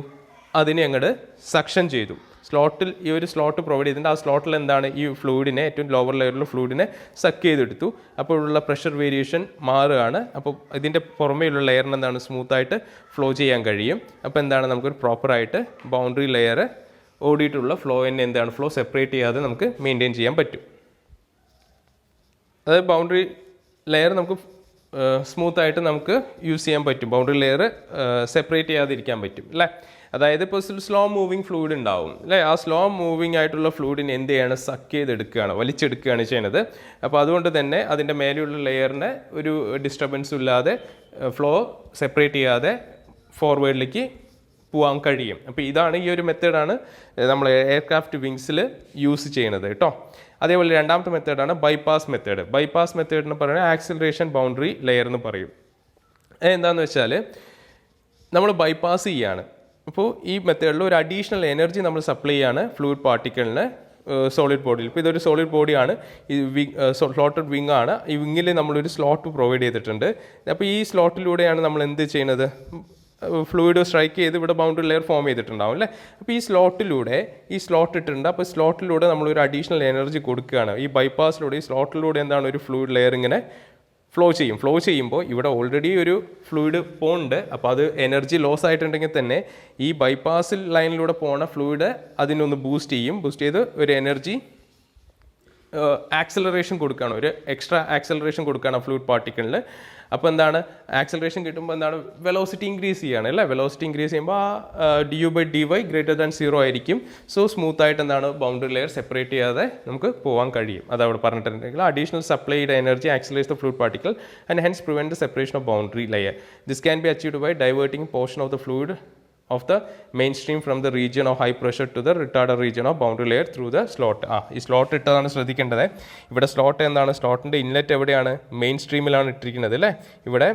അതിനെ അങ്ങോട്ട് സക്ഷൻ ചെയ്തു. സ്ലോട്ടിൽ ഈ ഒരു സ്ലോട്ട് പ്രൊവൈഡ് ചെയ്തിട്ടുണ്ട്. ആ സ്ലോട്ടിൽ എന്താണ് ഈ ഫ്ലൂയിഡിനെ, ഏറ്റവും ലോവർ ലെയറിലുള്ള ഫ്ലൂയിഡിനെ സക്ക് ചെയ്തെടുത്തു. അപ്പോഴുള്ള പ്രഷർ വേരിയേഷൻ മാറുകയാണ്. അപ്പോൾ ഇതിൻ്റെ പുറമേയുള്ള ലെയറിന് എന്താണ് സ്മൂത്തായിട്ട് ഫ്ലോ ചെയ്യാൻ കഴിയും. അപ്പോൾ എന്താണ് നമുക്കൊരു പ്രോപ്പറായിട്ട് ബൗണ്ടറി ലെയർ ഓടിയിട്ടുള്ള ഫ്ലോയിനെ എന്താണ് ഫ്ലോ സെപ്പറേറ്റ് ചെയ്യാതെ നമുക്ക് മെയിൻറ്റെയിൻ ചെയ്യാൻ പറ്റും. അതായത് ബൗണ്ടറി ലെയർ നമുക്ക് സ്മൂത്തായിട്ട് നമുക്ക് യൂസ് ചെയ്യാൻ പറ്റും. ബൗണ്ടറി ലെയർ സെപ്പറേറ്റ് ചെയ്യാതിരിക്കാൻ പറ്റും അല്ലേ. അതായത് ഇപ്പോൾ സ്ലോ മൂവിങ് ഫ്ലൂയിഡ് ഉണ്ടാവും അല്ലേ. ആ സ്ലോ മൂവിങ് ആയിട്ടുള്ള ഫ്ലൂയിഡിനെ എന്ത് ചെയ്യാണ്, സക്ക് ചെയ്തെടുക്കുകയാണ്, വലിച്ചെടുക്കുകയാണ് ചെയ്യുന്നത്. അപ്പോൾ അതുകൊണ്ട് തന്നെ അതിൻ്റെ മേലെയുള്ള ലെയറിന് ഒരു ഡിസ്റ്റർബൻസും ഇല്ലാതെ ഫ്ലോ സെപ്പറേറ്റ് ചെയ്യാതെ ഫോർവേഡിലേക്ക് പോകാൻ കഴിയും. അപ്പോൾ ഇതാണ് ഈ ഒരു മെത്തേഡാണ് നമ്മൾ എയർക്രാഫ്റ്റ് വിങ്സിൽ യൂസ് ചെയ്യുന്നത് കേട്ടോ. അതേപോലെ രണ്ടാമത്തെ മെത്തേഡാണ് ബൈപ്പാസ് മെത്തേഡ്. ബൈപ്പാസ് മെത്തേഡിന് പറയുന്നത് ആക്സിലറേഷൻ ബൗണ്ടറി ലെയർ എന്ന് പറയും. എന്താണെന്ന് വെച്ചാൽ നമ്മൾ ബൈപ്പാസ് ചെയ്യാണ്. അപ്പോൾ ഈ മെത്തേഡിൽ ഒരു അഡീഷണൽ എനർജി നമ്മൾ സപ്ലൈ ചെയ്യാണ് ഫ്ലൂയിഡ് പാർട്ടിക്കിളിന് സോളിഡ് ബോഡിയിൽ. ഇപ്പോൾ ഇതൊരു സോളിഡ് ബോഡിയാണ്, ഈ സ്ലോട്ടഡ് വിങ് ആണ്. ഈ വിങ്ങിൽ നമ്മളൊരു സ്ലോട്ട് പ്രൊവൈഡ് ചെയ്തിട്ടുണ്ട്. അപ്പോൾ ഈ സ്ലോട്ടിലൂടെയാണ് നമ്മൾ എന്ത് ചെയ്യുന്നത്, ഫ്ലൂയിഡ് സ്ട്രൈക്ക് ചെയ്ത് ഇവിടെ ബൗണ്ടറി ലെയർ ഫോം ചെയ്തിട്ടുണ്ടാവും അല്ലേ. അപ്പോൾ ഈ സ്ലോട്ടിലൂടെ ഈ സ്ലോട്ട് ഇട്ടിട്ടുണ്ട്. അപ്പോൾ സ്ലോട്ടിലൂടെ നമ്മളൊരു അഡീഷണൽ എനർജി കൊടുക്കുകയാണ്. ഈ ബൈപ്പാസിലൂടെ ഈ സ്ലോട്ടിലൂടെ എന്താണ് ഒരു ഫ്ലൂയിഡ് ലെയർ ഇങ്ങനെ ഫ്ലോ ചെയ്യുമ്പോൾ ഇവിടെ ഓൾറെഡി ഒരു ഫ്ലൂയിഡ് പോകുന്നുണ്ട്. അപ്പോൾ അത് എനർജി ലോസ് ആയിട്ടുണ്ടെങ്കിൽ തന്നെ ഈ ബൈപ്പാസ് ലൈനിലൂടെ പോകുന്ന ഫ്ലൂയിഡ് അതിനൊന്ന് ബൂസ്റ്റ് ചെയ്ത് ഒരു എനർജി ആക്സലറേഷൻ കൊടുക്കുകയാണ്, ഒരു എക്സ്ട്രാ ആക്സലറേഷൻ കൊടുക്കുകയാണ് ഫ്ലൂയിഡ് പാർട്ടിക്കിളിന്. അപ്പോൾ എന്താണ് ആക്സലറേഷൻ കിട്ടുമ്പോൾ എന്താണ് വെലോസിറ്റി ഇൻക്രീസ് ചെയ്യുകയാണ് അല്ലേ. വെലോസിറ്റി ഇൻക്രീസ് ചെയ്യുമ്പോൾ ആ du/dy ഗ്രേറ്റർ ദാൻ 0 ആയിരിക്കും. സോ സ്മൂത്തായിട്ട് എന്താണ് ബൗണ്ടറി ലെയർ സെപ്പറേറ്റ് ചെയ്യാതെ നമുക്ക് പോകാൻ കഴിയും. അതവിടെ പറഞ്ഞിട്ടുണ്ടെങ്കിൽ additional supplied energy accelerates the fluid particle and hence prevent the separation of boundary layer. This can be achieved by diverting portion of the fluid of the mainstream from the region of high pressure to the retarded region of boundary layer through the slot. ഈ slot ഇട്ടതാണ് ശ്രദ്ധിക്കേണ്ടത്. ഇവിടെ slot എന്താണ്, സ്ലോട്ടിൻ്റെ inlet എവിടെയാണ്, main സ്ട്രീമിലാണ് ഇട്ടിരിക്കുന്നത് അല്ലേ. ഇവിടെ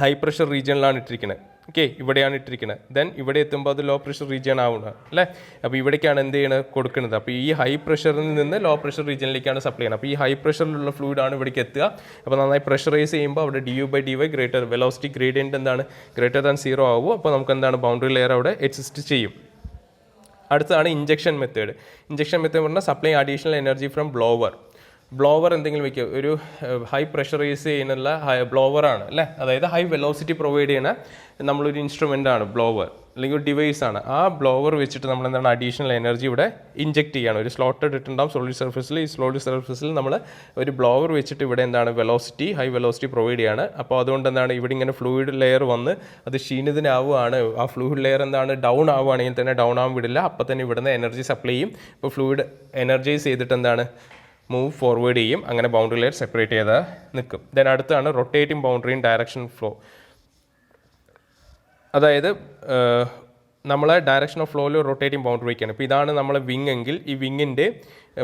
high pressure റീജിയനിലാണ് ഇട്ടിരിക്കുന്നത്. ഓക്കെ, ഇവിടെയാണ് ഇട്ടിരിക്കുന്നത്. ദെൻ ഇവിടെ എത്തുമ്പോൾ അത് ലോ പ്രഷർ റീജിയൻ ആവുന്നത് അല്ലേ. അപ്പോൾ ഇവിടേക്കാണ് എന്ത് ചെയ്യണത്, കൊടുക്കുന്നത്. അപ്പോൾ ഈ ഹൈ പ്രഷറിൽ നിന്ന് ലോ പ്രഷർ റീജിയനിലേക്കാണ് സപ്ലൈ ചെയ്യുന്നത്. അപ്പോൾ ഈ ഹൈ പ്രഷറിലുള്ള ഫ്ലൂയിഡാണ് ഇവിടേക്ക് എത്തുക. അപ്പോൾ നന്നായി പ്രഷറൈസ് ചെയ്യുമ്പോൾ അവിടെ du/dy ഗ്രേറ്റർ വെലോസിറ്റി ഗ്രേഡിയൻറ്റ് എന്താണ് ഗ്രേറ്റർ ദാൻ 0 ആവും. അപ്പോൾ നമുക്ക് എന്താണ് ബൗണ്ടറി ലെയർ അവിടെ എക്സിസ്റ്റ് ചെയ്യും. അടുത്തതാണ് ഇഞ്ചക്ഷൻ മെത്തേഡ്. ഇഞ്ചക്ഷൻ മെത്തേഡ് പറഞ്ഞാൽ supply additional energy from blower എന്തെങ്കിലും വയ്ക്കുക, ഒരു ഹൈ പ്രഷറൈസ് ചെയ്യുന്നുള്ള ബ്ലോവറാണ് അല്ലേ. അതായത് ഹൈ വെലോസിറ്റി പ്രൊവൈഡ് ചെയ്യുന്ന നമ്മളൊരു ഇൻസ്ട്രുമെൻ്റ് ആണ് ബ്ലോവർ, അല്ലെങ്കിൽ ഒരു ഡിവൈസ് ആണ്. ആ ബ്ലോവർ വെച്ചിട്ട് നമ്മൾ എന്താണ് അഡീഷണൽ എനർജി ഇവിടെ ഇഞ്ചെക്ട് ചെയ്യണം. ഒരു സ്ലോട്ട് ഇട്ടിട്ടുണ്ടാവും സോളിഡ് സർഫസിൽ. ഈ സോളിഡ് സർഫസിൽ നമ്മൾ ഒരു ബ്ലോവർ വെച്ചിട്ട് ഇവിടെ എന്താണ് ഹൈ വെലോസിറ്റി പ്രൊവൈഡ് ചെയ്യാണ്. അപ്പോൾ അതുകൊണ്ട് എന്താണ് ഇവിടെ ഇങ്ങനെ ഫ്ലൂയിഡ് ലെയർ വന്ന് അത് ക്ഷീണിതനാവുകയാണ്. ആ ഫ്ലൂയിഡ് ലെയർ എന്താണ് ഡൗൺ ആവുകയാണെങ്കിൽ തന്നെ ഡൗൺ ആവാൻ വിടില്ല. അപ്പോൾ തന്നെ ഇവിടുന്ന് എനർജി സപ്ലൈ ചെയ്യും. ഇപ്പോൾ ഫ്ലൂയിഡ് എനർജൈസ് ചെയ്തിട്ട് എന്താണ് മൂവ് ഫോർവേഡ് ചെയ്യും. അങ്ങനെ ബൗണ്ടറി ലെയർ സെപ്പറേറ്റ് ചെയ്ത് നിൽക്കും. ദെൻ അടുത്താണ് rotating boundary in direction flow. അതായത് നമ്മളെ ഡയറക്ഷൻ ഓഫ് ഫ്ലോയിൽ റൊട്ടേറ്റിംഗ് ബൗണ്ടറി വയ്ക്കുകയാണ്. ഇപ്പോൾ ഇതാണ് നമ്മളെ വിങ് എങ്കിൽ ഈ വിങ്ങിൻ്റെ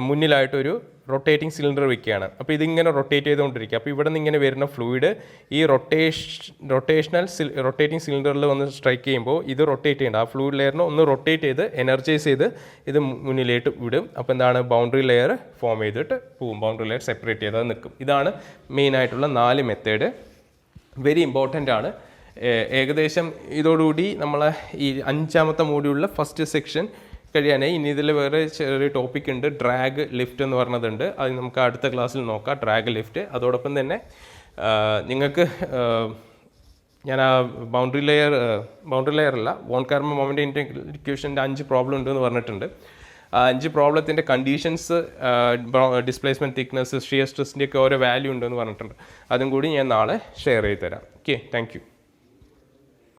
മുന്നിലായിട്ടൊരു റൊട്ടേറ്റിംഗ് സിലിണ്ടർ വയ്ക്കുകയാണ്. അപ്പോൾ ഇതിങ്ങനെ റൊട്ടേറ്റ് ചെയ്തുകൊണ്ടിരിക്കുക. അപ്പോൾ ഇവിടെ നിന്ന് ഇങ്ങനെ വരുന്ന ഫ്ലൂയിഡ് ഈ റൊട്ടേറ്റിംഗ് സിലിണ്ടറിൽ വന്ന് സ്ട്രൈക്ക് ചെയ്യുമ്പോൾ ഇത് റൊട്ടേറ്റ് ചെയ്യേണ്ട ആ ഫ്ലൂയിഡ് ലെയറിനെ ഒന്ന് റൊട്ടേറ്റ് ചെയ്ത് എനർജൈസ് ചെയ്ത് ഇത് മുന്നിലേക്ക് വിടും. അപ്പോൾ എന്താണ് ബൗണ്ടറി ലെയർ ഫോം ചെയ്തിട്ട് പോവും. ബൗണ്ടറി ലെയർ സെപ്പറേറ്റ് ചെയ്ത് നിൽക്കും. ഇതാണ് മെയിനായിട്ടുള്ള 4 മെത്തേഡ്. വെരി ഇമ്പോർട്ടൻ്റ് ആണ്. ഏകദേശം ഇതോടുകൂടി നമ്മളെ ഈ 5ാമത്തെ മോഡ്യൂളിലെ ഫസ്റ്റ് സെക്ഷൻ കഴിയാനായി. ഇനി ഇതിൽ വേറെ ചെറിയ ടോപ്പിക് ഉണ്ട്, ഡ്രാഗ് ലിഫ്റ്റ് എന്ന് പറഞ്ഞതുണ്ട്. അത് നമുക്ക് അടുത്ത ക്ലാസ്സിൽ നോക്കാം, ഡ്രാഗ് ലിഫ്റ്റ്. അതോടൊപ്പം തന്നെ നിങ്ങൾക്ക് ഞാൻ ആ ബൗണ്ടറി ലെയർ അല്ല വോൺ കാർമ മൊമെൻ്റ് ഇക്വേഷൻ്റെ 5 പ്രോബ്ലം ഉണ്ടെന്ന് പറഞ്ഞിട്ടുണ്ട്. 5 പ്രോബ്ലത്തിൻ്റെ കണ്ടീഷൻസ്, ഡിസ്പ്ലേസ്മെൻറ്റ് തിക്നെസ്, ഷിയർ സ്ട്രെസ്സിൻ്റെയൊക്കെ ഓരോ വാല്യൂ ഉണ്ടെന്ന് പറഞ്ഞിട്ടുണ്ട്. അതും കൂടി ഞാൻ നാളെ ഷെയർ ചെയ്ത് തരാം. Okay, thank you.